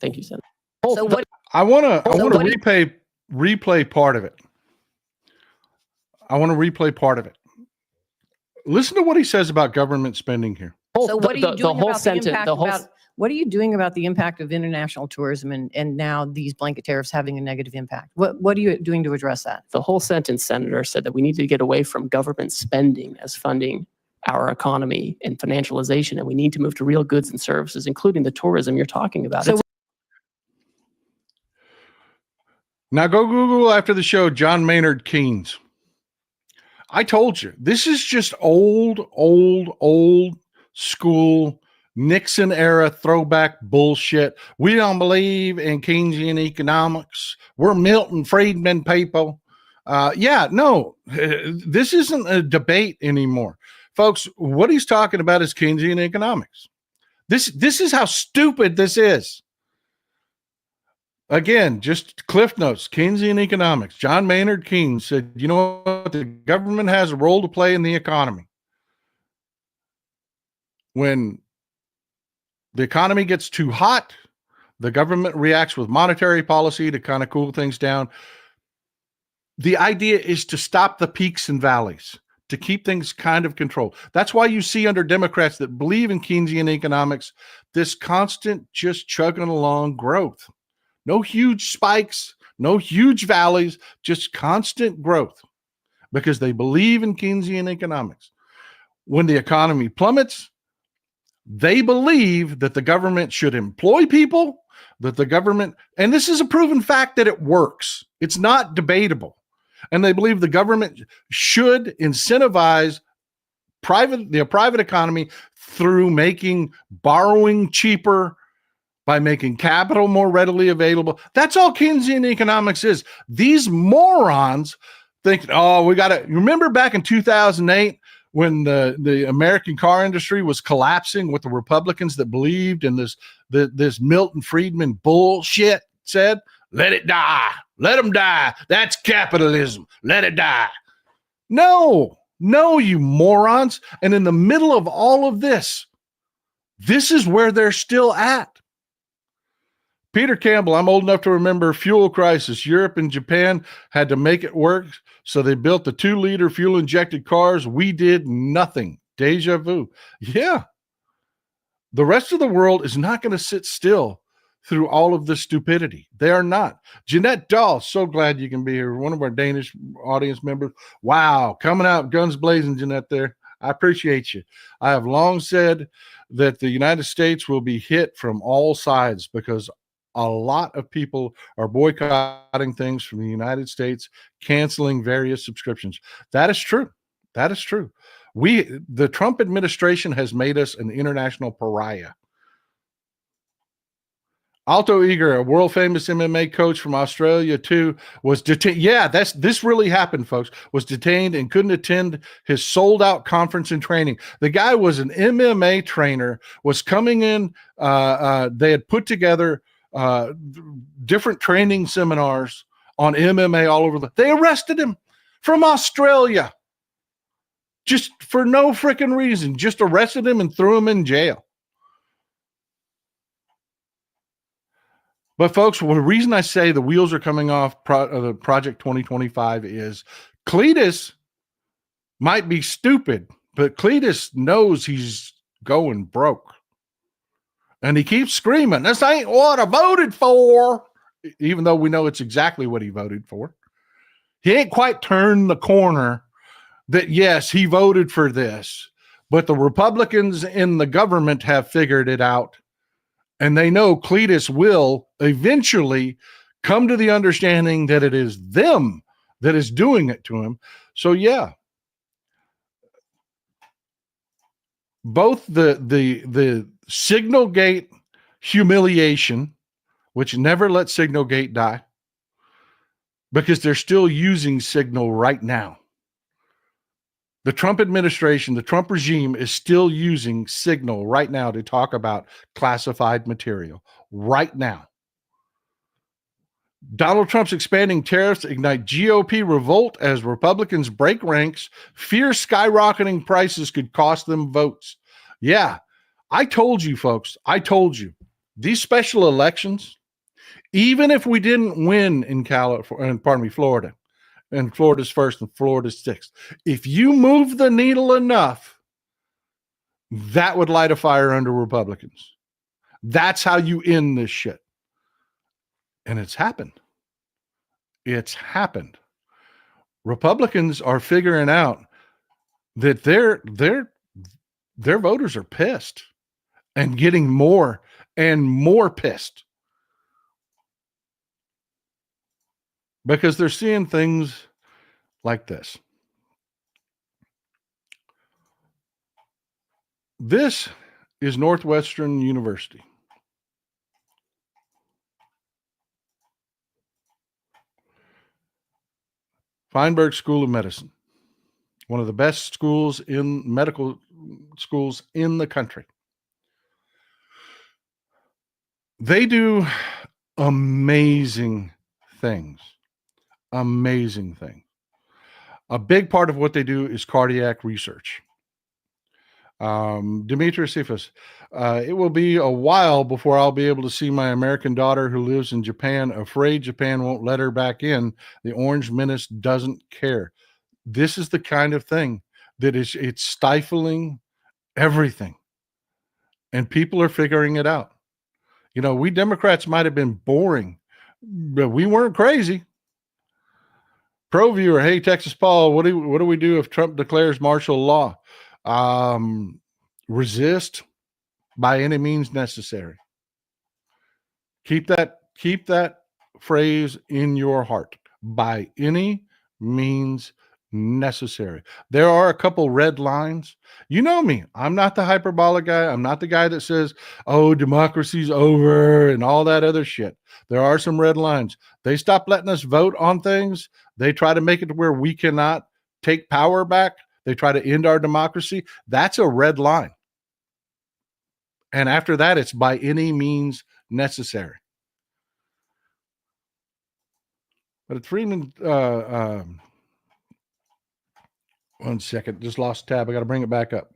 Thank you, Senator. So what? I want to replay part of it. I want to replay part of it. Listen to what he says about government spending here. So what are you doing about the impact what are you doing about the impact of international tourism and now these blanket tariffs having a negative impact? What are you doing to address that? The whole sentence, Senator, said that we need to get away from government spending as funding our economy and financialization, and we need to move to real goods and services, including the tourism you're talking about. So now go Google after the show John Maynard Keynes. I told you, this is just old school Nixon era throwback bullshit. We don't believe in Keynesian economics. We're Milton Friedman people. This isn't a debate anymore. Folks, what he's talking about is Keynesian economics. This is how stupid this is. Again, just Cliff Notes, Keynesian economics. John Maynard Keynes said, you know what? The government has a role to play in the economy. When the economy gets too hot, the government reacts with monetary policy to kind of cool things down. The idea is to stop the peaks and valleys, to keep things kind of controlled. That's why you see under Democrats that believe in Keynesian economics, this constant just chugging along growth. No huge spikes, no huge valleys, just constant growth because they believe in Keynesian economics. When the economy plummets, they believe that the government should employ people, that the government, and this is a proven fact that it works. It's not debatable. And they believe the government should incentivize the private economy through making borrowing cheaper, by making capital more readily available. That's all Keynesian economics is. These morons think, you remember back in 2008 when the American car industry was collapsing with the Republicans that believed in this Milton Friedman bullshit said, let it die. Let them die. That's capitalism. Let it die. No, you morons. And in the middle of all of this is where they're still at. Peter Campbell, I'm old enough to remember fuel crisis. Europe and Japan had to make it work, so they built the 2-liter fuel-injected cars. We did nothing. Deja vu. Yeah. The rest of the world is not going to sit still through all of this stupidity. They are not. Jeanette Dahl, so glad you can be here. One of our Danish audience members. Wow, coming out guns blazing, Jeanette there. I appreciate you. I have long said that the United States will be hit from all sides because a lot of people are boycotting things from the United States, canceling various subscriptions. That is true. That is true. The Trump administration has made us an international pariah. Alto Eager, a world famous MMA coach from Australia too, was detained. Yeah, this really happened, folks. Was detained and couldn't attend his sold out conference and training. The guy was an MMA trainer, was coming in. They had put together different training seminars on MMA all over they arrested him from Australia just for no freaking reason, just arrested him and threw him in jail. But folks, the reason I say the wheels are coming off the Project 2025 is Cletus might be stupid, but Cletus knows he's going broke. And he keeps screaming, this ain't what I voted for, even though we know it's exactly what he voted for. He ain't quite turned the corner that, yes, he voted for this, but the Republicans in the government have figured it out. And they know Cletus will eventually come to the understanding that it is them that is doing it to him. So, yeah. Both the Signalgate humiliation, which never let Signalgate die, because they're still using Signal right now. The Trump administration, the Trump regime is still using Signal right now to talk about classified material right now. Donald Trump's expanding tariffs ignite GOP revolt as Republicans break ranks. Fear skyrocketing prices could cost them votes. Yeah, I told you, folks. I told you. These special elections, even if we didn't win in Florida, and Florida's first and Florida's sixth, if you move the needle enough, that would light a fire under Republicans. That's how you end this shit. And it's happened. It's Republicans are figuring out that their voters are pissed and getting more and more pissed because they're seeing things like this. This is Northwestern University. Feinberg School of Medicine, one of the best schools in medical schools in the country. They do amazing things. Amazing things. A big part of what they do is cardiac research. Demetrius Cephas, it will be a while before I'll be able to see my American daughter who lives in Japan, afraid Japan won't let her back in. The Orange Menace doesn't care. This is the kind of thing that it's stifling everything. And people are figuring it out. You know, we Democrats might have been boring, but we weren't crazy. Pro viewer, hey, Texas Paul, what do we do if Trump declares martial law? Resist by any means necessary. Keep that phrase in your heart. By any means necessary. There are a couple red lines. You know me. I'm not the hyperbolic guy. I'm not the guy that says, oh, democracy's over and all that other shit. There are some red lines. They stop letting us vote on things. They try to make it to where we cannot take power back. They try to end our democracy. That's a red line. And after that, it's by any means necessary. But at Freeman, one second, just lost tab. I got to bring it back up.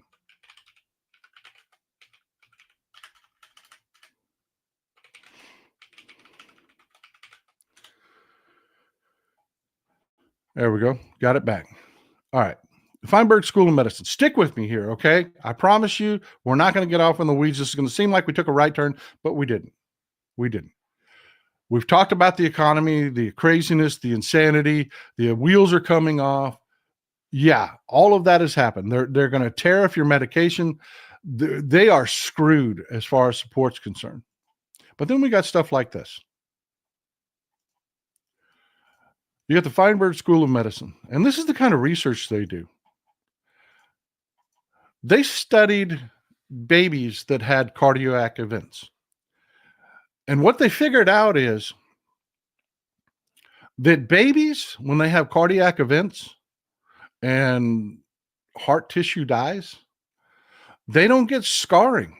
There we go. Got it back. All right. The Feinberg School of Medicine. Stick with me here, okay? I promise you, we're not going to get off in the weeds. This is going to seem like we took a right turn, but we didn't. We didn't. We've talked about the economy, the craziness, the insanity. The wheels are coming off. Yeah, all of that has happened. They're going to tariff your medication. They are screwed as far as support's concerned. But then we got stuff like this. You got the Feinberg School of Medicine, and this is the kind of research they do. They studied babies that had cardiac events. And what they figured out is that babies, when they have cardiac events and heart tissue dies, they don't get scarring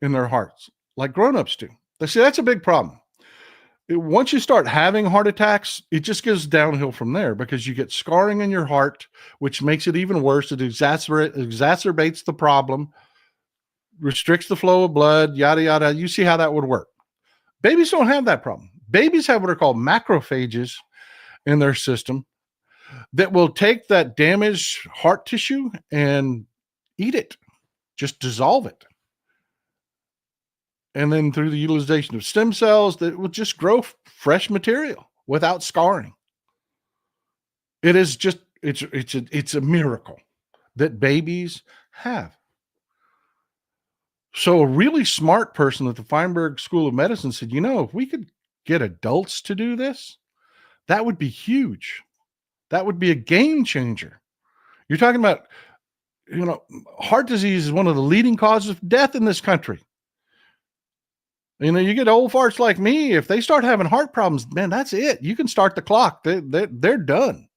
in their hearts like grown-ups do. They say that's a big problem. Once you start having heart attacks, it just goes downhill from there because you get scarring in your heart, which makes it even worse. It exacerbates the problem, restricts the flow of blood, yada, yada. You see how that would work. Babies don't have that problem. Babies have what are called macrophages in their system that will take that damaged heart tissue and eat it, just dissolve it. And then through the utilization of stem cells, that will just grow fresh material without scarring. It is just, it's a miracle that babies have. So a really smart person at the Feinberg School of Medicine said, you know, if we could get adults to do this, that would be huge. That would be a game changer. You're talking about, you know, heart disease is one of the leading causes of death in this country. You know, you get old farts like me, if they start having heart problems, man, that's it. You can start the clock. They're done.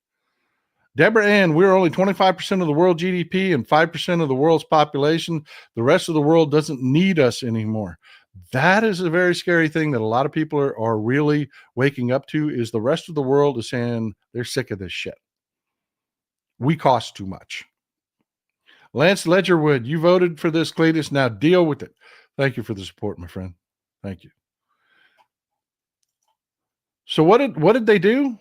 Deborah Ann, we're only 25% of the world GDP and 5% of the world's population. The rest of the world doesn't need us anymore. That is a very scary thing that a lot of people are really waking up to, is the rest of the world is saying they're sick of this shit. We cost too much. Lance Ledgerwood, you voted for this, Cletus. Now deal with it. Thank you for the support, my friend. Thank you. So what did they do?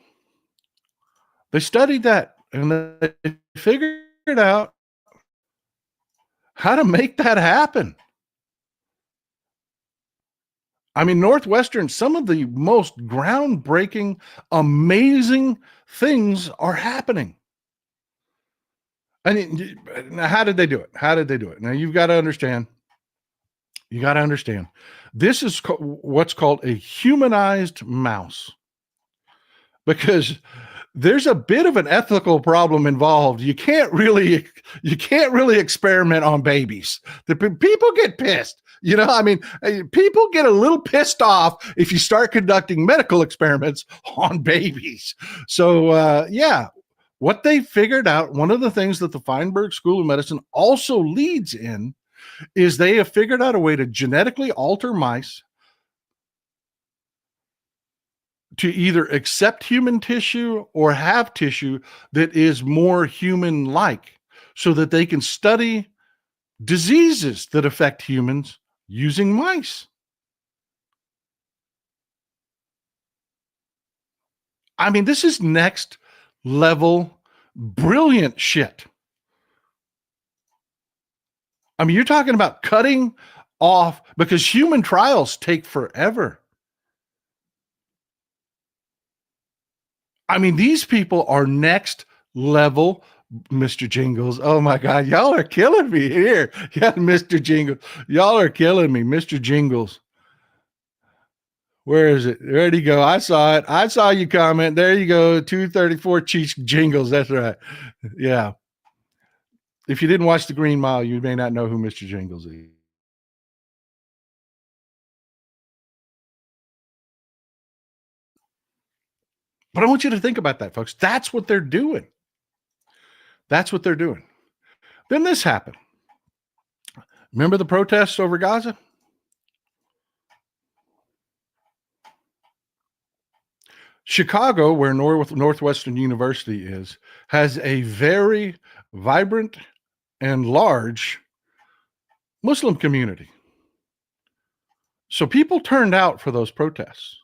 They studied that and they figured out how to make that happen. I mean, Northwestern, some of the most groundbreaking, amazing things are happening. Now, how did they do it? How did they do it? Now, you've got to understand. You got to understand. This is what's called a humanized mouse, because there's a bit of an ethical problem involved. You can't really experiment on babies. People get pissed. People get a little pissed off if you start conducting medical experiments on babies. So, what they figured out, one of the things that the Feinberg School of Medicine also leads in, is they have figured out a way to genetically alter mice to either accept human tissue or have tissue that is more human-like, so that they can study diseases that affect humans using mice. This is next level brilliant shit. You're talking about cutting off, because human trials take forever. These people are next level, Mr. Jingles. Oh my God, y'all are killing me here. Yeah, Mr. Jingles. Y'all are killing me, Mr. Jingles. Where is it? Where'd he go? I saw it. I saw you comment. There you go. 234 Chief Jingles. That's right. Yeah. If you didn't watch the Green Mile, you may not know who Mr. Jingles is. But I want you to think about that, folks. That's what they're doing. That's what they're doing. Then this happened. Remember the protests over Gaza? Chicago, where Northwestern University is, has a very vibrant and large Muslim community. So people turned out for those protests.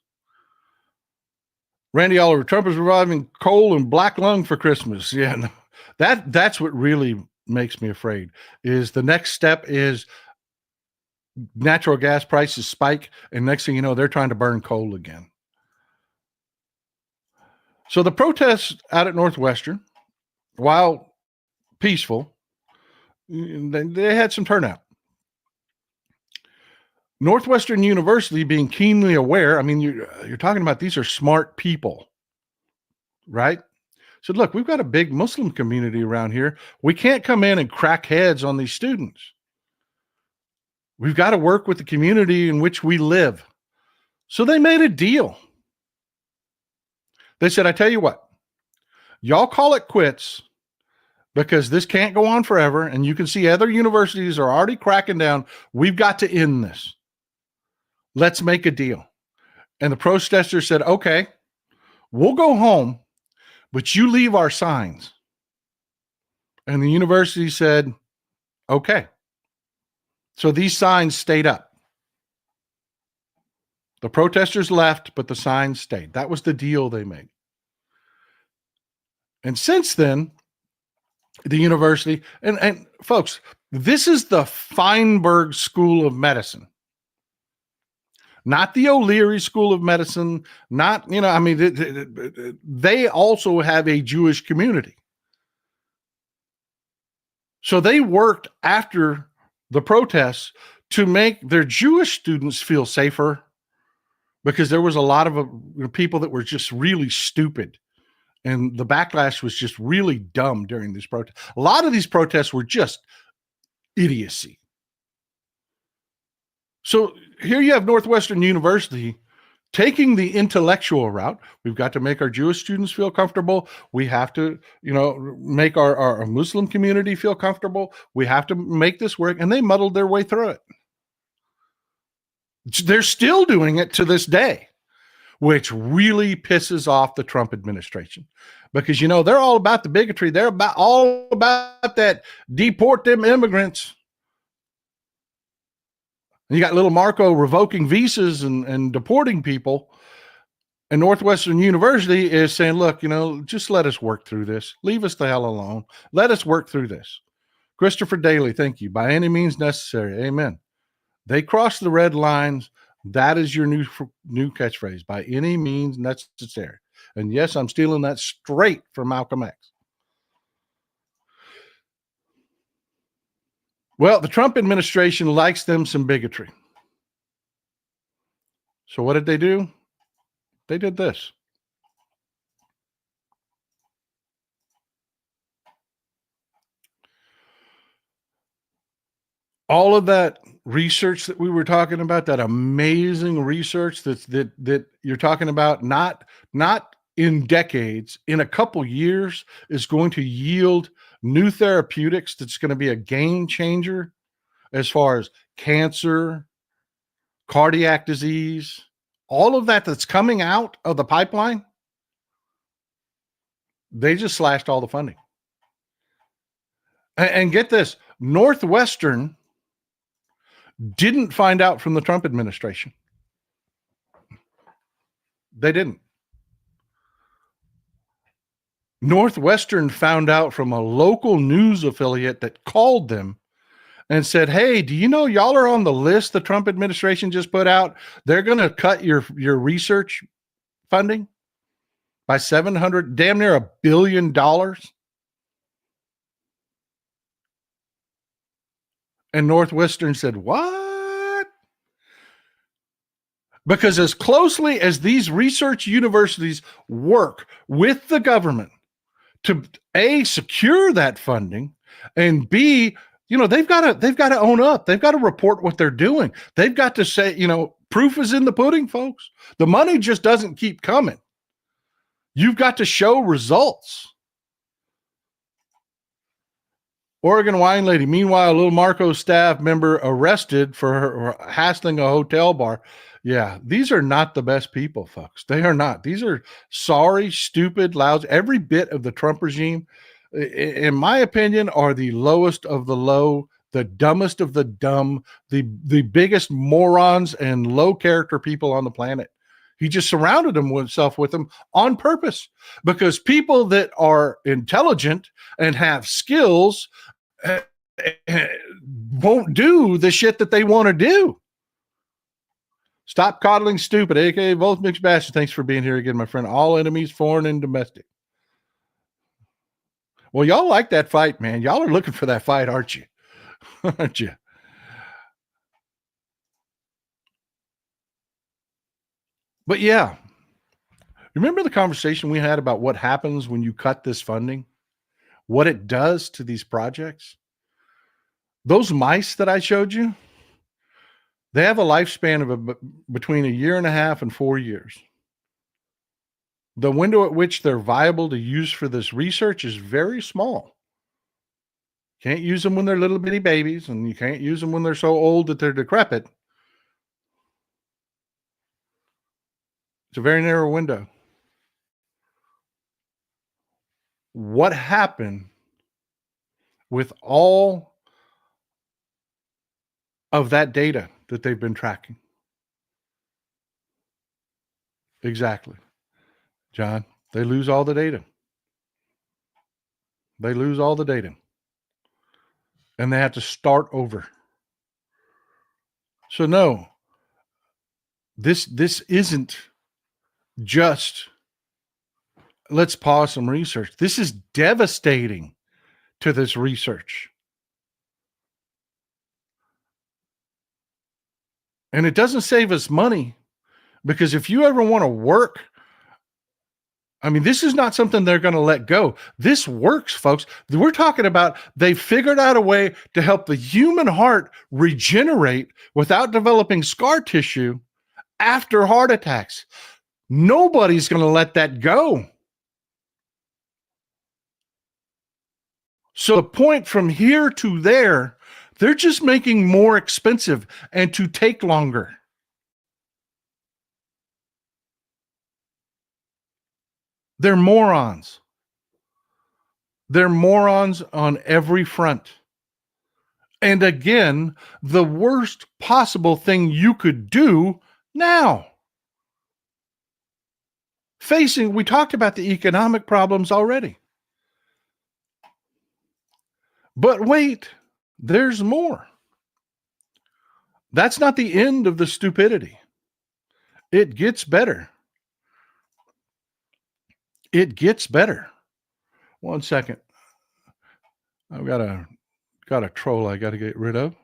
Randy Oliver, Trump is reviving coal and black lung for Christmas. Yeah, no, that's what really makes me afraid. Is the next step is natural gas prices spike, and next thing you know, they're trying to burn coal again. So the protests out at Northwestern, while peaceful, they had some turnout. Northwestern University, being keenly aware, you're talking about, these are smart people, right? Said, look, we've got a big Muslim community around here. We can't come in and crack heads on these students. We've got to work with the community in which we live. So they made a deal. They said, I tell you what, y'all call it quits, because this can't go on forever. And you can see other universities are already cracking down. We've got to end this. Let's make a deal. And the protesters said, okay, we'll go home, but you leave our signs. And the university said, okay. So these signs stayed up. The protesters left, but the signs stayed. That was the deal they made. And since then, the university, and folks, this is the Feinberg School of Medicine, not the O'Leary School of Medicine, not, they also have a Jewish community. So they worked after the protests to make their Jewish students feel safer, because there was a lot of people that were just really stupid. And the backlash was just really dumb during this protest. A lot of these protests were just idiocy. So here you have Northwestern University taking the intellectual route. We've got to make our Jewish students feel comfortable. We have to, make our Muslim community feel comfortable. We have to make this work. And they muddled their way through it. They're still doing it to this day, which really pisses off the Trump administration, because, they're all about the bigotry. They're all about that deport them immigrants. And you got little Marco revoking visas and deporting people. And Northwestern University is saying, look, just let us work through this. Leave us the hell alone. Let us work through this. Christopher Daly, thank you. By any means necessary. Amen. They crossed the red lines. That is your new catchphrase, by any means necessary. And yes, I'm stealing that straight from Malcolm X. Well, the Trump administration likes them some bigotry. So what did they do? They did this. All of that research that we were talking about, that amazing research that you're talking about, not in decades, in a couple years, is going to yield new therapeutics that's going to be a game changer as far as cancer, cardiac disease, all of that that's coming out of the pipeline. They just slashed all the funding. And get this, Northwestern didn't find out from the Trump administration. They didn't. Northwestern found out from a local news affiliate that called them and said, "Hey, do you know y'all are on the list the Trump administration just put out? They're going to cut your research funding by 700, damn near $1 billion." And Northwestern said, "What?" Because as closely as these research universities work with the government to A, secure that funding, and B, they've got to own up. They've got to report what they're doing. They've got to say, proof is in the pudding, folks. The money just doesn't keep coming. You've got to show results. Oregon wine lady. Meanwhile, little Marco staff member arrested for hassling a hotel bar. Yeah, these are not the best people, folks. They are not. These are sorry, stupid, loud. Every bit of the Trump regime, in my opinion, are the lowest of the low, the dumbest of the dumb, the biggest morons and low character people on the planet. He just surrounded himself with them on purpose, because people that are intelligent and have skills won't do the shit that they want to do. Stop coddling stupid, aka both mixed bastards. Thanks for being here again, my friend. All enemies, foreign and domestic. Well, y'all like that fight, man. Y'all are looking for that fight, aren't you? Aren't you? But yeah, remember the conversation we had about what happens when you cut this funding? What it does to these projects? Those mice that I showed you, they have a lifespan of between 1.5 years and 4 years. The window at which they're viable to use for this research is very small. Can't use them when they're little bitty babies, and you can't use them when they're so old that they're decrepit. It's a very narrow window. What happened with all of that data that they've been tracking? Exactly. John, they lose all the data. They lose all the data. And they have to start over. So no, this isn't just let's pause some research. This is devastating to this research. And it doesn't save us money, because if you ever want to work, I mean, this is not something they're going to let go. This works, folks. We're talking about they figured out a way to help the human heart regenerate without developing scar tissue after heart attacks. Nobody's going to let that go. So the point from here to there, they're just making more expensive and to take longer. They're morons. They're morons on every front. And again, the worst possible thing you could do now. We talked about the economic problems already. But wait, there's more. That's not the end of the stupidity. It gets better. It gets better. 1 second. I've got to got a troll I got to get rid of.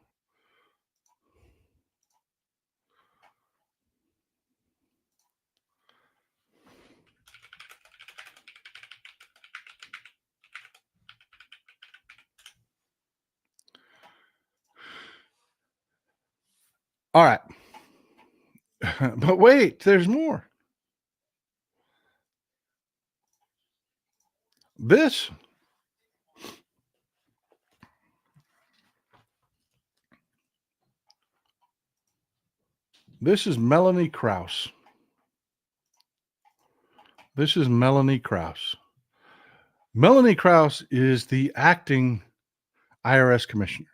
All right. But wait, there's more. This is Melanie Krause. This is Melanie Krause. Melanie Krause is the acting IRS commissioner.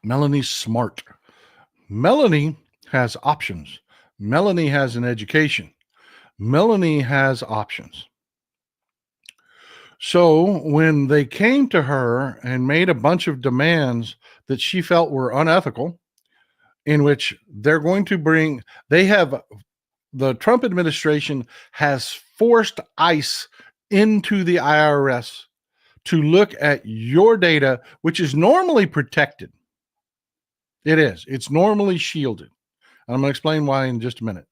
Melanie's smart. Melanie has options. Melanie has an education. Melanie has options. So when they came to her and made a bunch of demands that she felt were unethical, in which they're going to bring, the Trump administration has forced ICE into the IRS to look at your data, which is normally protected. It is. It's normally shielded. And I'm going to explain why in just a minute.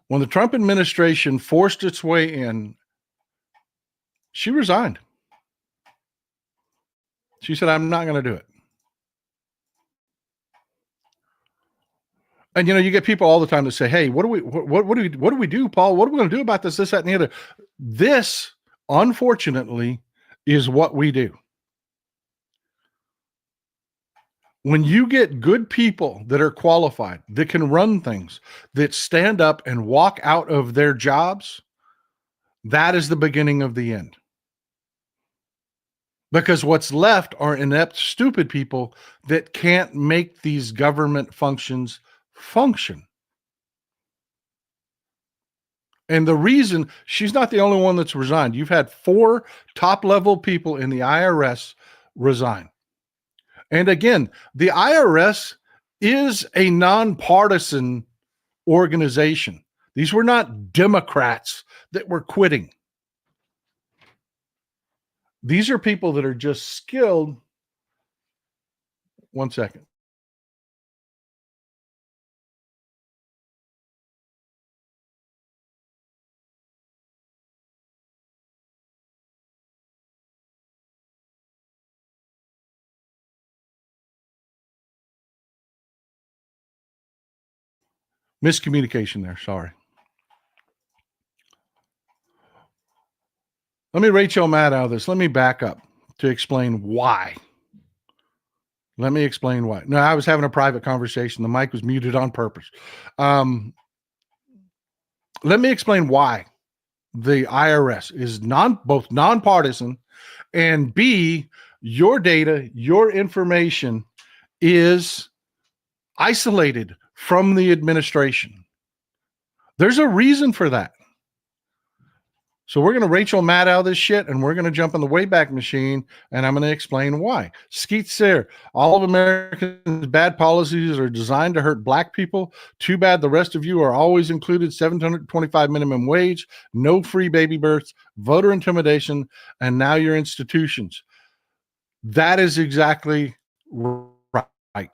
When the Trump administration forced its way in, she resigned. She said, I'm not going to do it. And, you get people all the time that say, hey, what do we do, Paul? What are we going to do about this, that, and the other? This, unfortunately, is what we do. When you get good people that are qualified, that can run things, that stand up and walk out of their jobs, that is the beginning of the end. Because what's left are inept, stupid people that can't make these government functions function. And the reason, she's not the only one that's resigned. You've had 4 top-level people in the IRS resign. And again, the IRS is a nonpartisan organization. These were not Democrats that were quitting. These are people that are just skilled. One second. Miscommunication there. Sorry. Let me Rachel Matt out of this. Let me back up to explain why. Let me explain why. No, I was having a private conversation. The mic was muted on purpose. Let me explain why the IRS is both nonpartisan, and B, your data, your information is isolated from the administration. There's a reason for that. So we're going to Rachel Matt out of this shit, and we're going to jump in the Wayback Machine, and I'm going to explain why. Skeet Sayre, all of Americans' bad policies are designed to hurt black people. Too bad the rest of you are always included. $725 minimum wage, no free baby births, voter intimidation, and now your institutions. That is exactly right.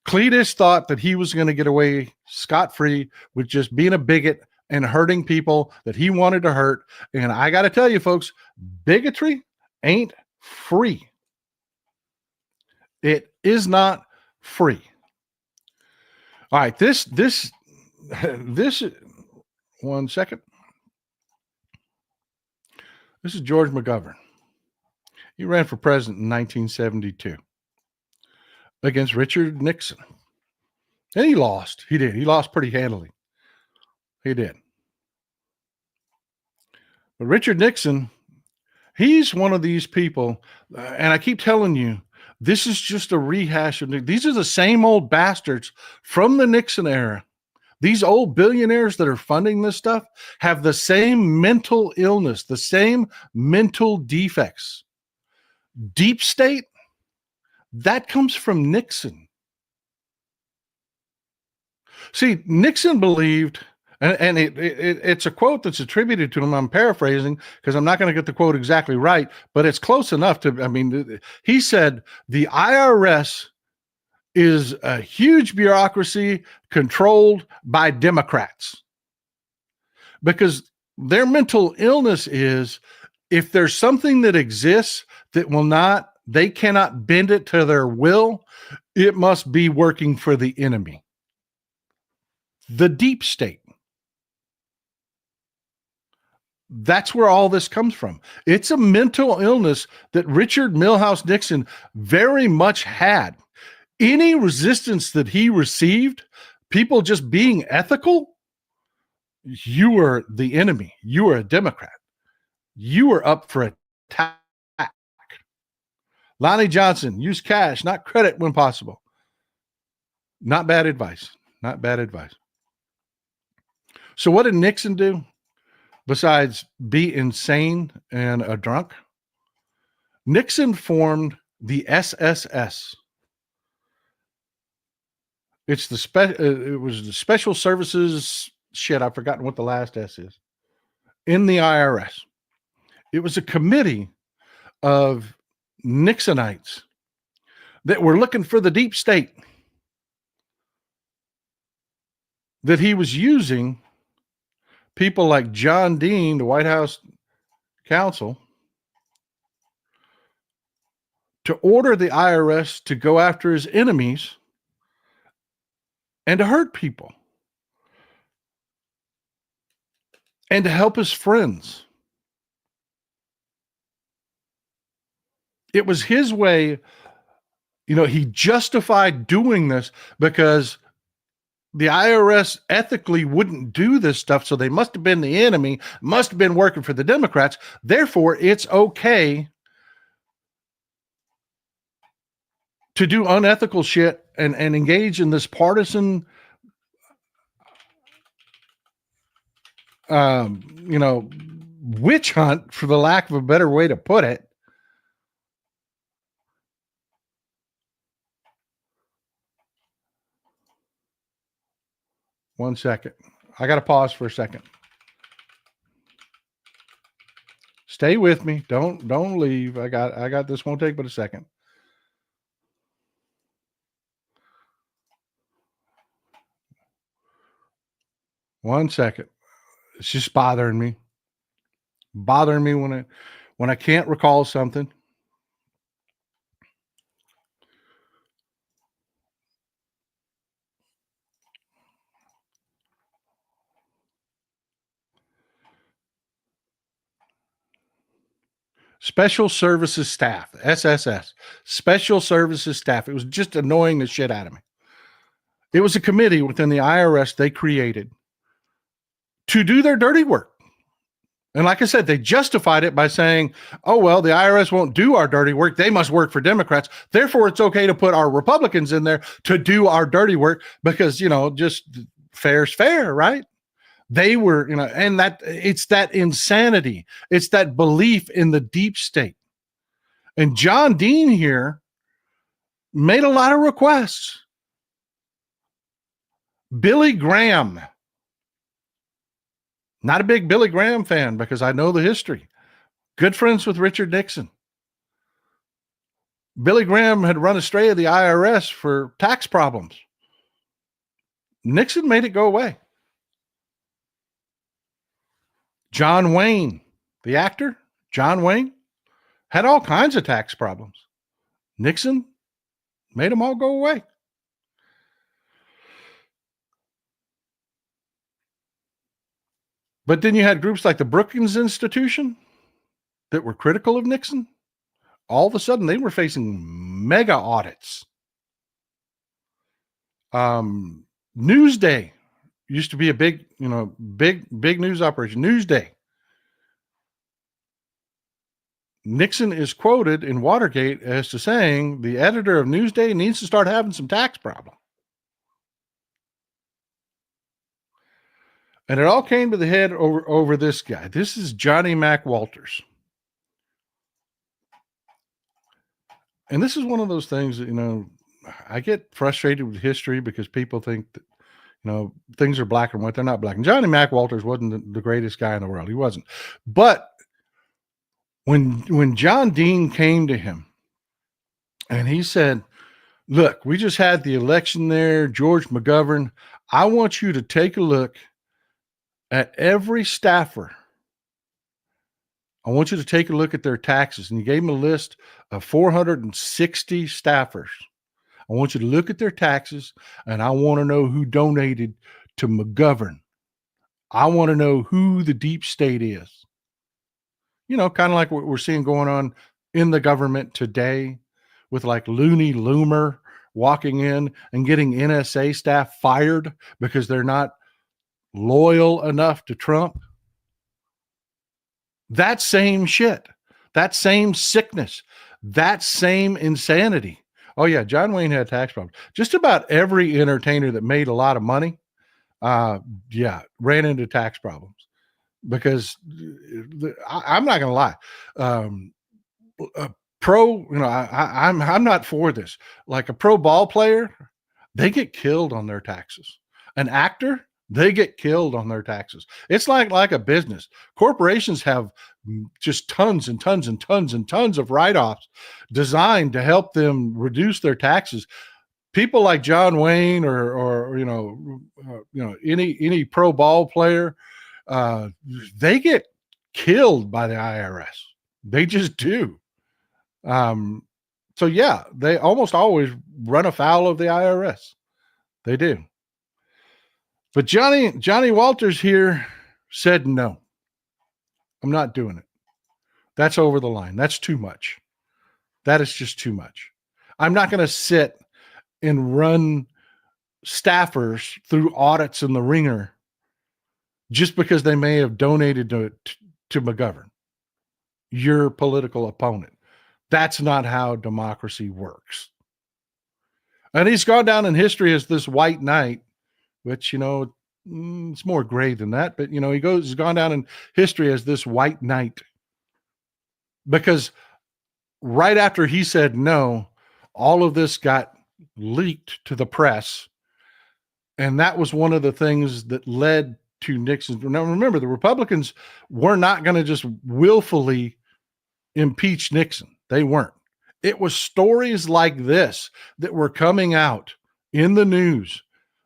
Cletus thought that he was going to get away scot-free with just being a bigot and hurting people that he wanted to hurt. And I got to tell you, folks, bigotry ain't free. It is not free. All right, this, one second. This is George McGovern. He ran for president in 1972 against Richard Nixon. And he lost. He did. He lost pretty handily. He did. But Richard Nixon, he's one of these people, and I keep telling you, this is just a rehash of these are the same old bastards from the Nixon era. These old billionaires that are funding this stuff have the same mental illness, the same mental defects. Deep state, that comes from Nixon. See, Nixon believed, and it's a quote that's attributed to him. I'm paraphrasing because I'm not going to get the quote exactly right, but it's close enough to, I mean, he said the IRS is a huge bureaucracy controlled by Democrats, because their mental illness is, if there's something that exists that they cannot bend it to their will, it must be working for the enemy, the deep state. That's where all this comes from. It's a mental illness that Richard Milhouse Nixon very much had. Any resistance that he received, people just being ethical, you were the enemy. You were a Democrat. You were up for attack. Lonnie Johnson, use cash, not credit when possible. Not bad advice. Not bad advice. So what did Nixon do besides be insane and a drunk? Nixon formed the SSS. It was the Special Services, I've forgotten what the last S is, in the IRS. It was a committee of Nixonites that were looking for the deep state, that he was using people like John Dean, the White House counsel, to order the IRS to go after his enemies and to hurt people and to help his friends. It was his way, he justified doing this because the IRS ethically wouldn't do this stuff, so they must have been the enemy, must have been working for the Democrats. Therefore, it's okay to do unethical shit and engage in this partisan, witch hunt, for the lack of a better way to put it. One second. I got to pause for a second. Stay with me. Don't leave. I got this. Won't take but a second. One second. It's just bothering me. When I can't recall something. Special Services Staff, SSS, Special Services Staff. It was just annoying the shit out of me. It was a committee within the IRS they created to do their dirty work. And like I said, they justified it by saying, oh, well, the IRS won't do our dirty work. They must work for Democrats. Therefore, it's okay to put our Republicans in there to do our dirty work because, just fair's fair, right? They were, and it's that insanity. It's that belief in the deep state. And John Dean here made a lot of requests. Billy Graham. Not a big Billy Graham fan because I know the history. Good friends with Richard Nixon. Billy Graham had run astray of the IRS for tax problems. Nixon made it go away. John Wayne, the actor, John Wayne, had all kinds of tax problems. Nixon made them all go away. But then you had groups like the Brookings Institution that were critical of Nixon. All of a sudden, they were facing mega audits. Newsday used to be a big news operation. Newsday. Nixon is quoted in Watergate as to saying the editor of Newsday needs to start having some tax problems. And it all came to the head over this guy. This is Johnny Mac Walters. And this is one of those things that, I get frustrated with history because people think that, things are black and white. They're not black. And Johnny Mac Walters wasn't the greatest guy in the world. He wasn't. But when John Dean came to him and he said, look, we just had the election there, George McGovern, I want you to take a look at every staffer. I want you to take a look at their taxes. And he gave him a list of 460 staffers. I want you to look at their taxes, and I want to know who donated to McGovern. I want to know who the deep state is. Kind of like what we're seeing going on in the government today with like Looney Loomer walking in and getting NSA staff fired because they're not loyal enough to Trump. That same shit, that same sickness, that same insanity. Oh yeah, John Wayne had tax problems. Just about every entertainer that made a lot of money, ran into tax problems because I'm not going to lie. I'm not for this. Like a pro ball player, they get killed on their taxes. An actor, they get killed on their taxes. It's like a business. Corporations have just tons and tons and tons and tons of write-offs designed to help them reduce their taxes. People like John Wayne or any pro ball player, they get killed by the IRS. They just do. So yeah, they almost always run afoul of the IRS. They do. But Johnny Walters here said, no, I'm not doing it. That's over the line. That's too much. That is just too much. I'm not going to sit and run staffers through audits in the ringer just because they may have donated to McGovern, your political opponent. That's not how democracy works. And he's gone down in history as this white knight, which, it's more gray than that, but, he's gone down in history as this white knight because right after he said no, all of this got leaked to the press. And that was one of the things that led to Nixon. Now, remember, the Republicans were not going to just willfully impeach Nixon. They weren't. It was stories like this that were coming out in the news,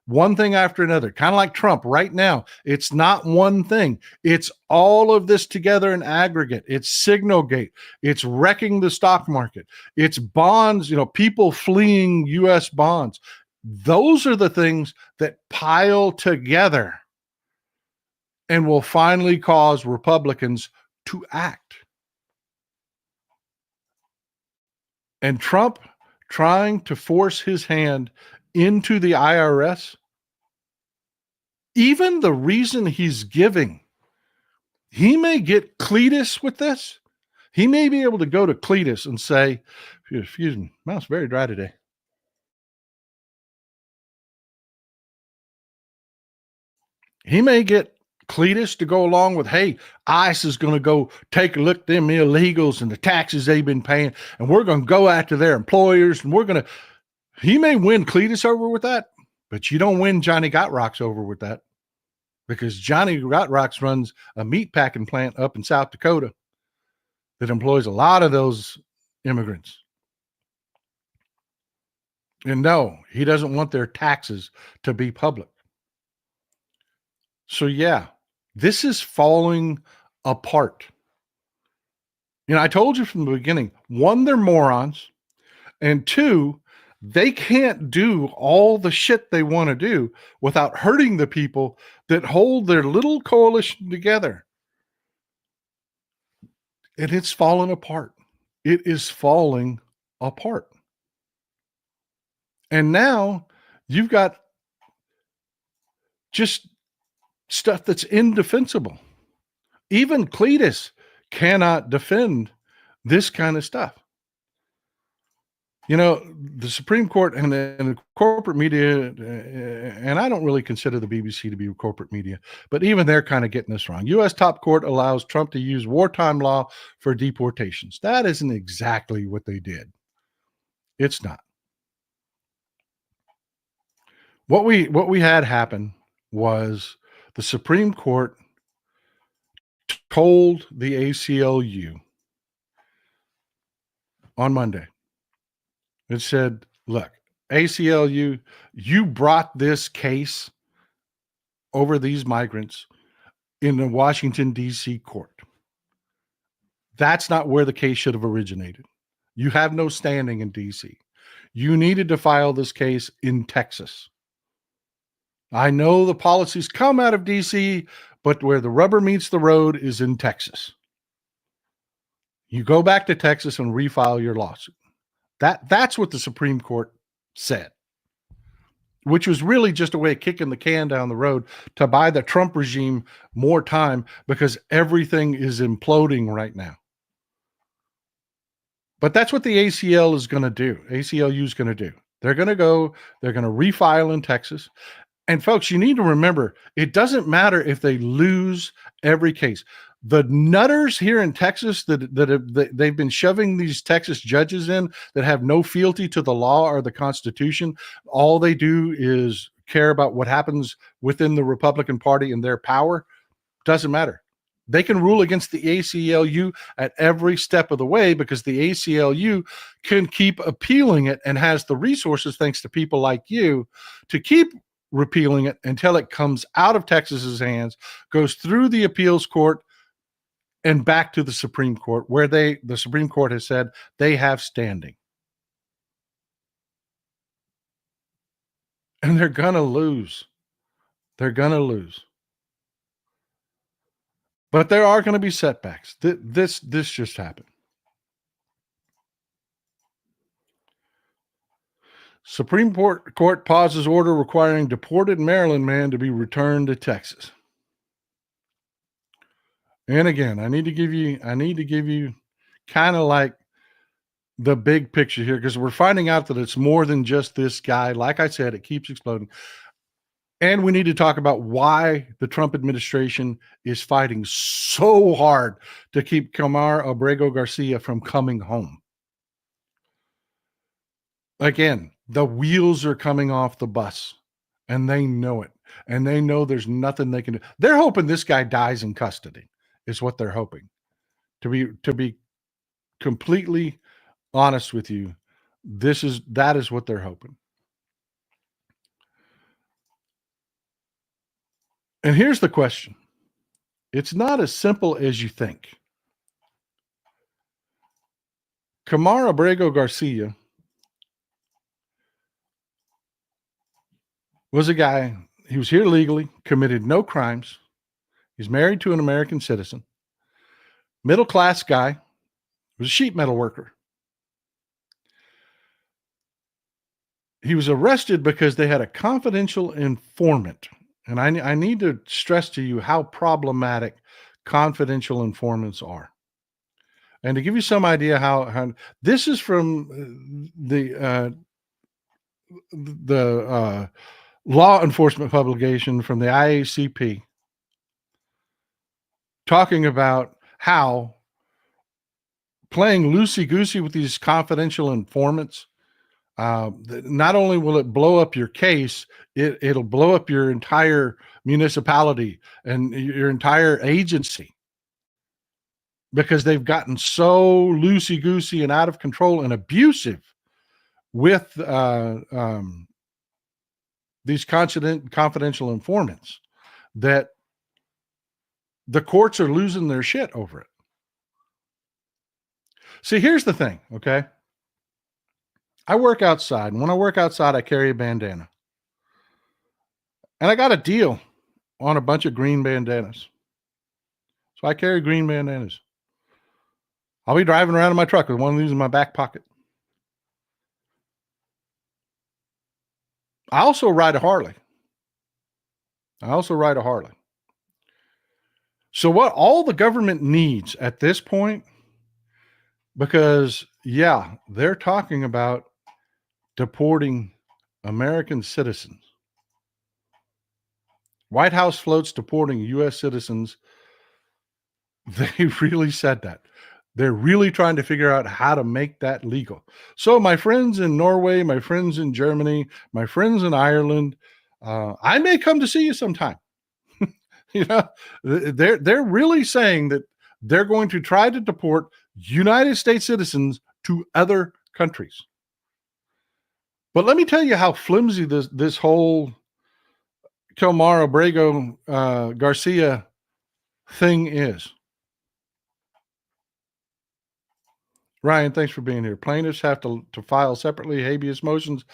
one thing after another, kind of like Trump right now. It's not one thing. It's all of this together in aggregate. It's Signalgate. It's wrecking the stock market. It's bonds, people fleeing U.S. bonds. Those are the things that pile together and will finally cause Republicans to act. And Trump trying to force his hand into the IRS, even the reason he's giving, he may get Cletus with this. He may be able to go to Cletus and say, excuse me, mouth's very dry today. He may get Cletus to go along with, hey, ICE is going to go take a look at them illegals and the taxes they've been paying, and we're going to go after their employers, and he may win Cletus over with that, but you don't win Johnny Gotrocks over with that, because Johnny Gotrocks runs a meat packing plant up in South Dakota that employs a lot of those immigrants. And no, he doesn't want their taxes to be public. So yeah, this is falling apart. I told you from the beginning, one, they're morons, and two, they can't do all the shit they want to do without hurting the people that hold their little coalition together. And it's fallen apart. It is falling apart. And now you've got just stuff that's indefensible. Even Cletus cannot defend this kind of stuff. The Supreme Court and the corporate media, and I don't really consider the BBC to be corporate media, but even they're kind of getting this wrong. U.S. top court allows Trump to use wartime law for deportations. That isn't exactly what they did. It's not. What we had happen was the Supreme Court told the ACLU on Monday. It said, look, ACLU, you brought this case over these migrants in the Washington, D.C. court. That's not where the case should have originated. You have no standing in D.C. You needed to file this case in Texas. I know the policies come out of D.C., but where the rubber meets the road is in Texas. You go back to Texas and refile your lawsuit. That's what the Supreme Court said, which was really just a way of kicking the can down the road to buy the Trump regime more time because everything is imploding right now. But that's what the ACLU is going to do. They're going to refile in Texas. And folks, you need to remember, it doesn't matter if they lose every case. The nutters here in Texas they've been shoving these Texas judges in that have no fealty to the law or the Constitution. All they do is care about what happens within the Republican Party and their power. Doesn't matter. They can rule against the ACLU at every step of the way because the ACLU can keep appealing it and has the resources, thanks to people like you, to keep repealing it until it comes out of Texas's hands, goes through the appeals court, and back to the Supreme Court, where the Supreme Court has said they have standing. And they're going to lose. They're going to lose. But there are going to be setbacks. This just happened. Supreme Court pauses order requiring deported Maryland man to be returned to Texas. And again, I need to give you kind of like the big picture here, because we're finding out that it's more than just this guy. Like I said, it keeps exploding. And we need to talk about why the Trump administration is fighting so hard to keep Camar Abrego Garcia from coming home. Again, the wheels are coming off the bus, and they know it. And they know there's nothing they can do. They're hoping this guy dies in custody, is what they're hoping. To be completely honest with you, that is what they're hoping. And here's the question. It's not as simple as you think. Camar Abrego Garcia was a guy, he was here legally, committed no crimes. He's married to an American citizen. Middle-class guy, was a sheet metal worker. He was arrested because they had a confidential informant. And I need to stress to you how problematic confidential informants are. And to give you some idea how this is from the law enforcement publication from the IACP, talking about how playing loosey-goosey with these confidential informants, not only will it blow up your case, it'll blow up your entire municipality and your entire agency, because they've gotten so loosey-goosey and out of control and abusive with these confidential informants that the courts are losing their shit over it. See, here's the thing, okay? I work outside, and when I work outside, I carry a bandana. And I got a deal on a bunch of green bandanas. So I carry green bandanas. I'll be driving around in my truck with one of these in my back pocket. I also ride a Harley. So what all the government needs at this point, because, yeah, they're talking about deporting American citizens. White House floats deporting U.S. citizens. They really said that. They're really trying to figure out how to make that legal. So my friends in Norway, my friends in Germany, my friends in Ireland, I may come to see you sometime. They're really saying that they're going to try to deport United States citizens to other countries. But let me tell you how flimsy this whole Kilmar Abrego Garcia thing is. Ryan, thanks for being here. Plaintiffs have to file separately habeas motions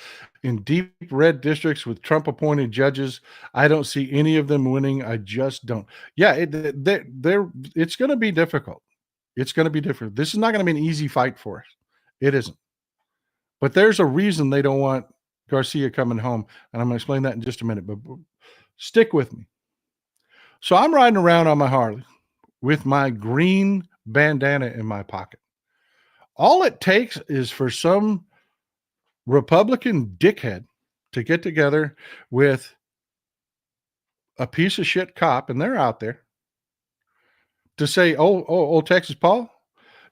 in deep red districts with Trump-appointed judges. I don't see any of them winning. I just don't. Yeah, it's going to be difficult. It's going to be different. This is not going to be an easy fight for us. It isn't. But there's a reason they don't want Garcia coming home, and I'm going to explain that in just a minute. But stick with me. So I'm riding around on my Harley with my green bandana in my pocket. All it takes is for some Republican dickhead to get together with a piece of shit cop, and they're out there, to say, oh, Texas Paul,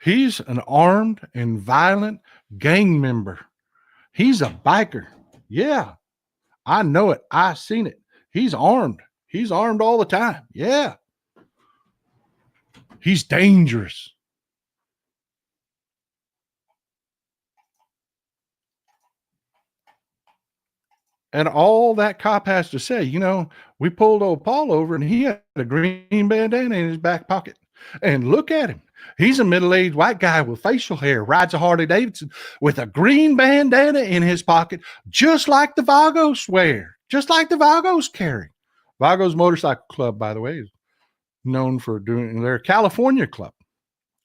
he's an armed and violent gang member. He's a biker. Yeah, I know it. I seen it. He's armed. He's armed all the time. Yeah. He's dangerous. And all that cop has to say, we pulled old Paul over and he had a green bandana in his back pocket. And look at him. He's a middle-aged white guy with facial hair, rides a Harley Davidson with a green bandana in his pocket, just like the Vagos wear, just like the Vagos carry. Vagos Motorcycle Club, by the way, is known for doing their California club.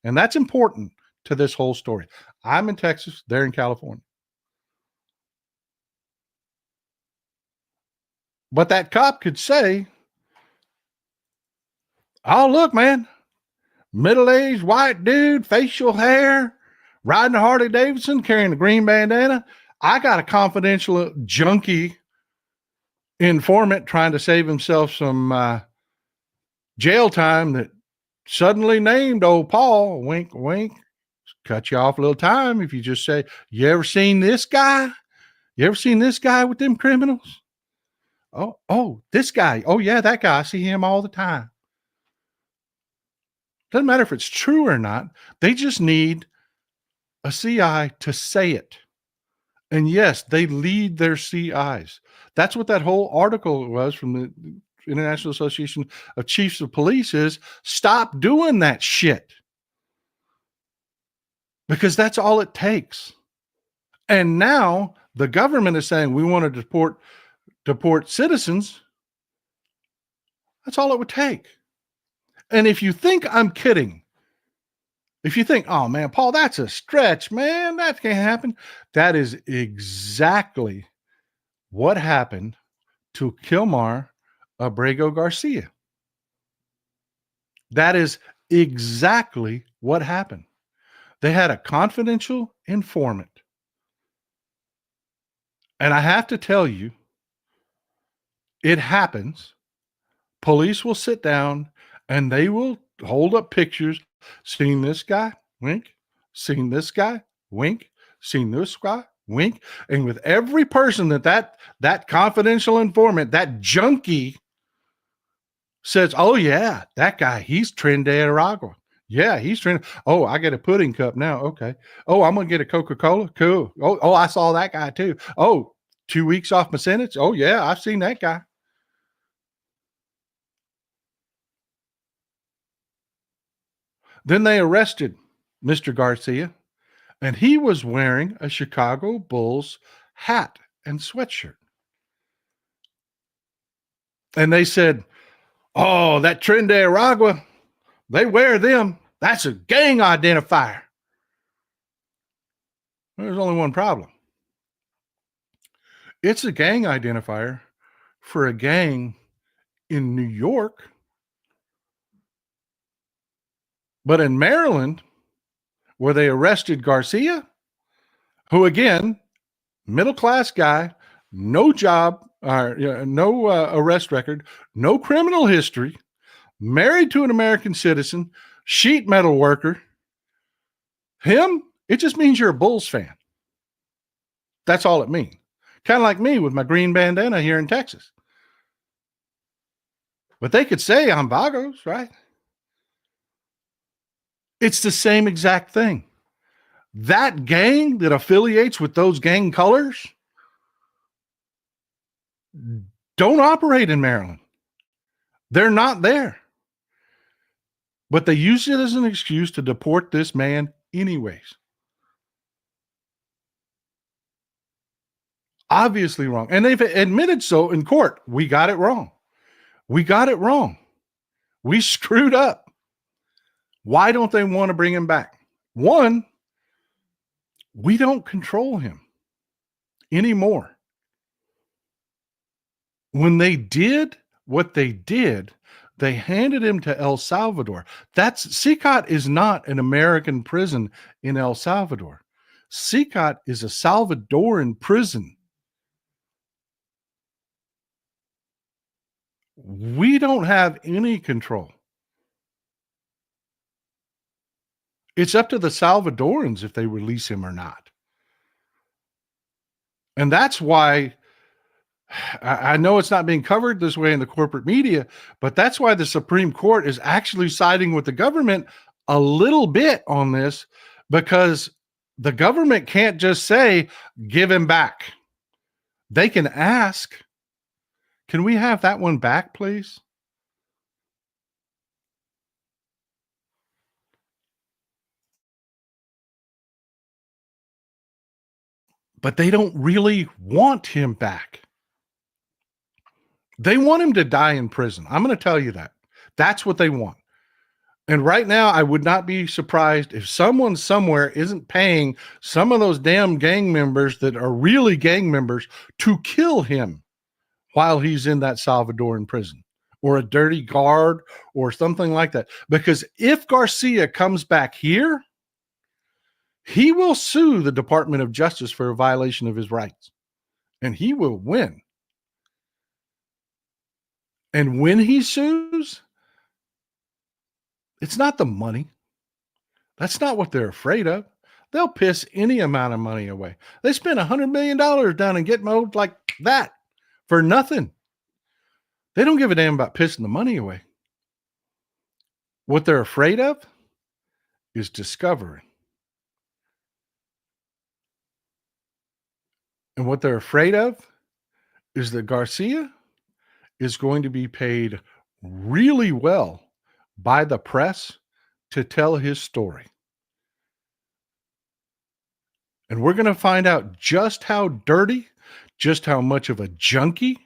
And that's important to this whole story. I'm in Texas, they're in California. But that cop could say, oh, look, man, middle-aged white dude, facial hair, riding a Harley Davidson, carrying a green bandana. I got a confidential junkie informant trying to save himself some jail time that suddenly named old Paul. Wink, wink. Cut you off a little time if you just say, you ever seen this guy? You ever seen this guy with them criminals? Oh, this guy. Oh, yeah, that guy. I see him all the time. Doesn't matter if it's true or not. They just need a CI to say it. And yes, they lead their CIs. That's what that whole article was from the International Association of Chiefs of Police is, stop doing that shit. Because that's all it takes. And now the government is saying we want to deport citizens. That's all it would take. And if you think I'm kidding, if you think, oh man, Paul, that's a stretch, man, that can't happen. That is exactly what happened to Kilmar Abrego Garcia. That is exactly what happened. They had a confidential informant. And I have to tell you, it happens. Police will sit down and they will hold up pictures. Seen this guy? Wink. Seen this guy? Wink. Seen this guy? Wink. And with every person that confidential informant, that junkie says, oh yeah, that guy, he's Trinidad. Yeah, he's trying. Oh, I get a pudding cup now. Okay. Oh, I'm going to get a Coca-Cola. Cool. Oh, I saw that guy too. Oh, 2 weeks off my sentence. Oh yeah, I've seen that guy. Then they arrested Mr. Garcia, and he was wearing a Chicago Bulls hat and sweatshirt. And they said, oh, that Trinidad, they wear them. That's a gang identifier. There's only one problem. It's a gang identifier for a gang in New York. But in Maryland, where they arrested Garcia, who again, middle-class guy, no job, no arrest record, no criminal history, married to an American citizen, sheet metal worker. Him, it just means you're a Bulls fan. That's all it means. Kind of like me with my green bandana here in Texas. But they could say I'm Vagos, right? It's the same exact thing. That gang that affiliates with those gang colors don't operate in Maryland. They're not there. But they use it as an excuse to deport this man anyways. Obviously wrong. And they've admitted so in court. We got it wrong. We got it wrong. We screwed up. Why don't they want to bring him back? One, we don't control him anymore. When they did what they did, they handed him to El Salvador. CICOT is not an American prison in El Salvador. CICOT is a Salvadoran prison. We don't have any control. It's up to the Salvadorans if they release him or not. And that's why I know it's not being covered this way in the corporate media, but that's why the Supreme Court is actually siding with the government a little bit on this, because the government can't just say, give him back. They can ask, can we have that one back, please? But they don't really want him back. They want him to die in prison. I'm going to tell you that. That's what they want. And right now, I would not be surprised if someone somewhere isn't paying some of those damn gang members that are really gang members to kill him while he's in that Salvadoran prison, or a dirty guard or something like that. Because if Garcia comes back here, he will sue the Department of Justice for a violation of his rights, and he will win. And when he sues, it's not the money. That's not what they're afraid of. They'll piss any amount of money away. They spent $100 million down in Gitmo like that for nothing. They don't give a damn about pissing the money away. What they're afraid of is discovery. And what they're afraid of is that Garcia is going to be paid really well by the press to tell his story. And we're going to find out just how dirty, just how much of a junkie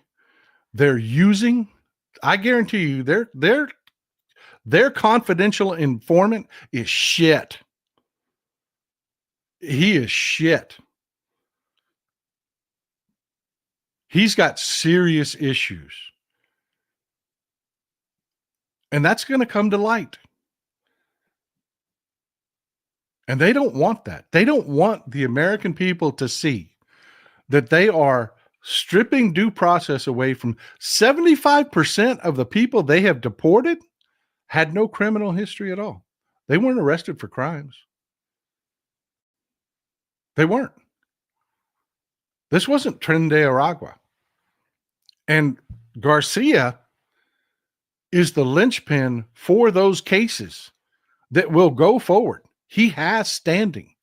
they're using. I guarantee you their confidential informant is shit. He is shit. He's got serious issues. And that's going to come to light. And they don't want that. They don't want the American people to see that they are stripping due process away from 75% of the people they have deported had no criminal history at all. They weren't arrested for crimes. They weren't. This wasn't Tren de Aragua. And Garcia is the linchpin for those cases that will go forward. He has standing.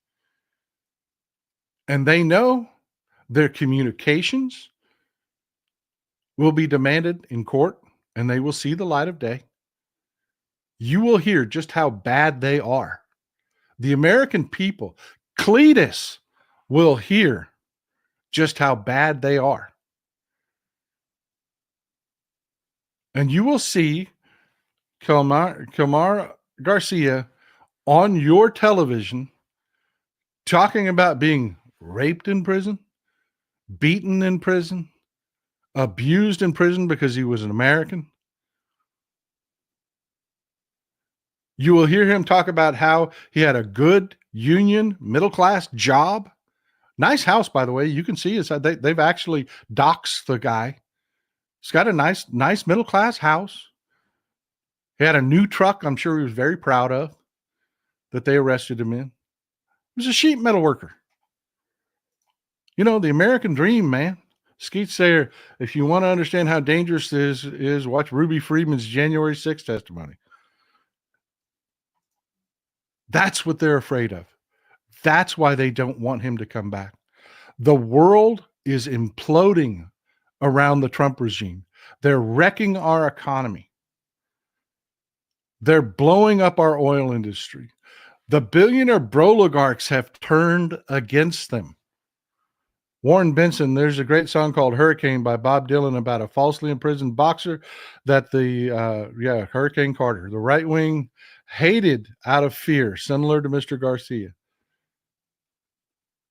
And they know their communications will be demanded in court, and they will see the light of day. You will hear just how bad they are. The American people, Cletus, will hear just how bad they are. And you will see Kilmar Garcia on your television talking about being raped in prison, beaten in prison, abused in prison because he was an American. You will hear him talk about how he had a good union middle-class job. Nice house, by the way. You can see they've actually doxed the guy. He's got a nice middle-class house. He had a new truck I'm sure he was very proud of that they arrested him in. He was a sheet metal worker. You know, the American dream, man. Skeet Sayer, if you want to understand how dangerous this is, watch Ruby Freeman's January 6th testimony. That's what they're afraid of. That's why they don't want him to come back. The world is imploding around the Trump regime. They're wrecking our economy. They're blowing up our oil industry. The billionaire broligarchs have turned against them. Warren Benson, there's a great song called Hurricane by Bob Dylan about a falsely imprisoned boxer that Hurricane Carter, the right wing hated out of fear, similar to Mr. Garcia.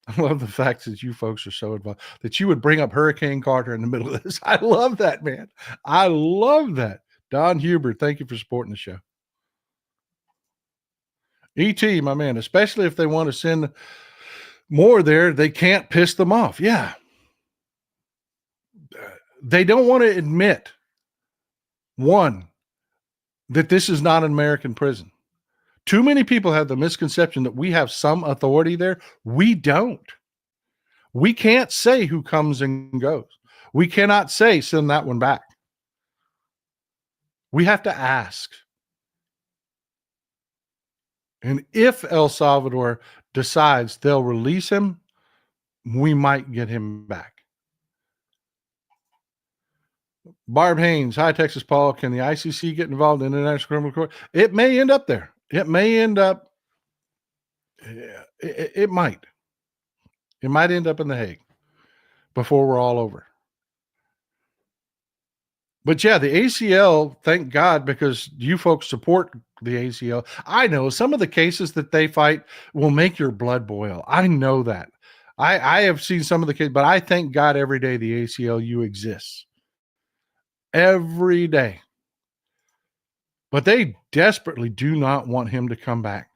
I love the fact that you folks are so involved, that you would bring up Hurricane Carter in the middle of this. I love that, man. I love that. Don Hubert, thank you for supporting the show. E.T., my man, especially if they want to send more there, they can't piss them off. Yeah. They don't want to admit, one, that this is not an American prison. Too many people have the misconception that we have some authority there. We don't. We can't say who comes and goes. We cannot say, send that one back. We have to ask. And if El Salvador decides they'll release him, we might get him back. Barb Haynes, hi, Texas Paul. Can the ICC get involved in the International Criminal Court? It may end up there. It may end up. It might. It might end up in The Hague before we're all over. But yeah, the ACL, thank God, because you folks support the ACL. I know some of the cases that they fight will make your blood boil. I know that. I have seen some of the cases, but I thank God every day the ACLU exists. Every day. But they desperately do not want him to come back.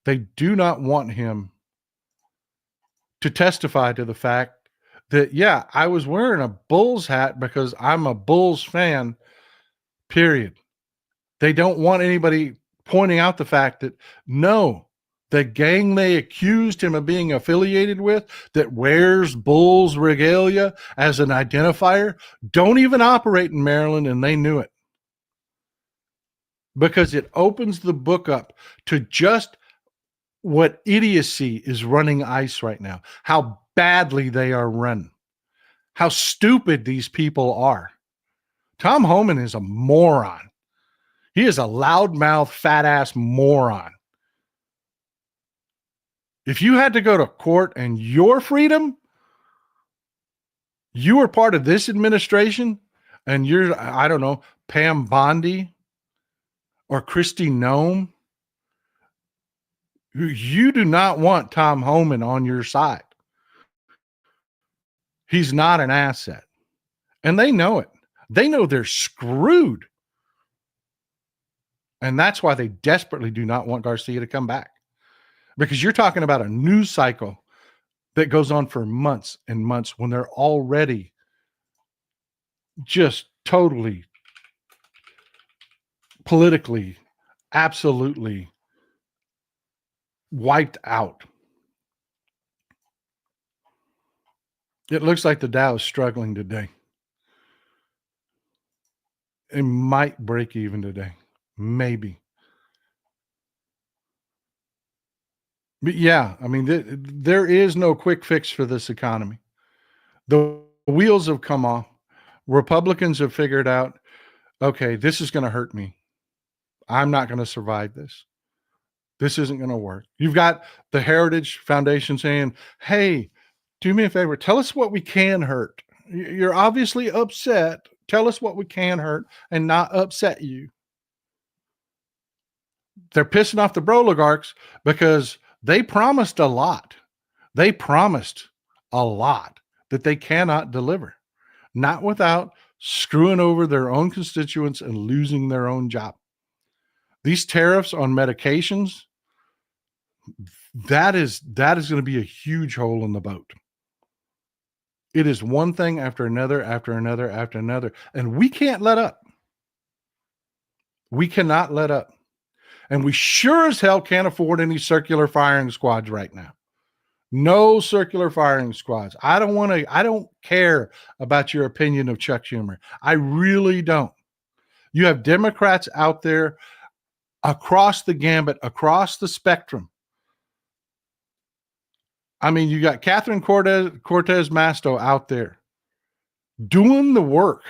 They do not want him to testify to the fact that, yeah, I was wearing a Bulls hat because I'm a Bulls fan, period. They don't want anybody pointing out the fact that, no, the gang they accused him of being affiliated with that wears Bulls regalia as an identifier don't even operate in Maryland, and they knew it. Because it opens the book up to just what idiocy is running ICE right now, how badly they are run, how stupid these people are. Tom Homan is a moron. He is a loudmouth, fat-ass moron. If you had to go to court and your freedom, you were part of this administration, and you're, I don't know, Pam Bondi or Kristi Noem, you do not want Tom Homan on your side. He's not an asset. And they know it. They know they're screwed. And that's why they desperately do not want Garcia to come back. Because you're talking about a news cycle that goes on for months and months when they're already just totally politically, absolutely wiped out. It looks like the Dow is struggling today. It might break even today. Maybe. But yeah, I mean, there is no quick fix for this economy. The wheels have come off. Republicans have figured out, okay, this is going to hurt me. I'm not going to survive this. This isn't going to work. You've got the Heritage Foundation saying, hey, do me a favor. Tell us what we can hurt. You're obviously upset. Tell us what we can hurt and not upset you. They're pissing off the broligarchs because they promised a lot. They promised a lot that they cannot deliver, not without screwing over their own constituents and losing their own job. These tariffs on medications, that is going to be a huge hole in the boat. It is one thing after another, after another, after another. And we can't let up. We cannot let up. And we sure as hell can't afford any circular firing squads right now. No circular firing squads. I don't care about your opinion of Chuck Schumer. I really don't. You have Democrats out there across the gambit, across the spectrum. I mean, you got Catherine Cortez Masto out there doing the work,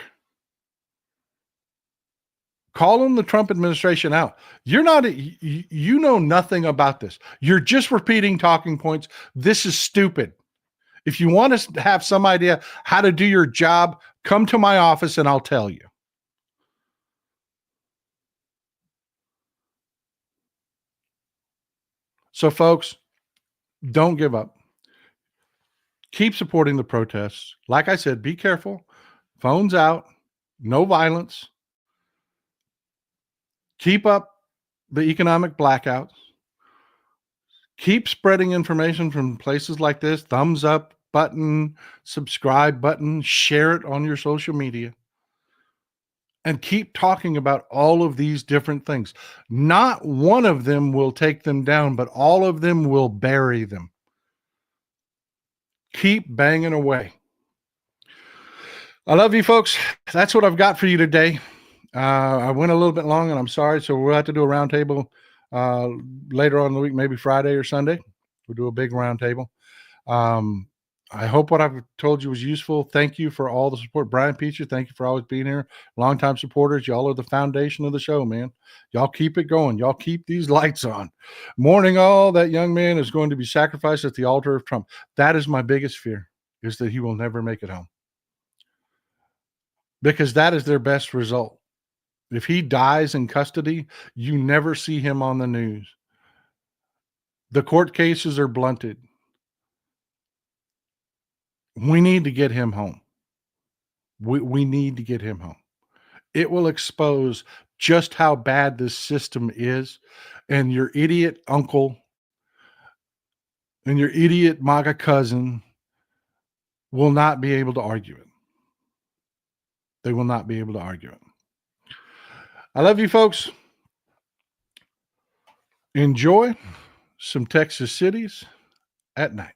calling the Trump administration out. You know nothing about this. You're just repeating talking points. This is stupid. If you want to have some idea how to do your job, come to my office and I'll tell you. So, folks, don't give up. Keep supporting the protests. Like I said, be careful. Phones out. No violence. Keep up the economic blackouts. Keep spreading information from places like this. Thumbs up button, subscribe button, share it on your social media. And keep talking about all of these different things. Not one of them will take them down, but all of them will bury them. Keep banging away. I love you, folks. That's what I've got for you today. I went a little bit long, and I'm sorry. So we'll have to do a roundtable later on in the week, maybe Friday or Sunday. We'll do a big roundtable. I hope what I've told you was useful. Thank you for all the support. Brian Peacher, thank you for always being here. Longtime supporters. Y'all are the foundation of the show, man. Y'all keep it going. Y'all keep these lights on. Mourning all, that young man is going to be sacrificed at the altar of Trump. That is my biggest fear, is that he will never make it home. Because that is their best result. If he dies in custody, you never see him on the news. The court cases are blunted. We need to get him home. We need to get him home. It will expose just how bad this system is, and your idiot uncle and your idiot MAGA cousin will not be able to argue it. They will not be able to argue it. I love you, folks. Enjoy some Texas cities at night.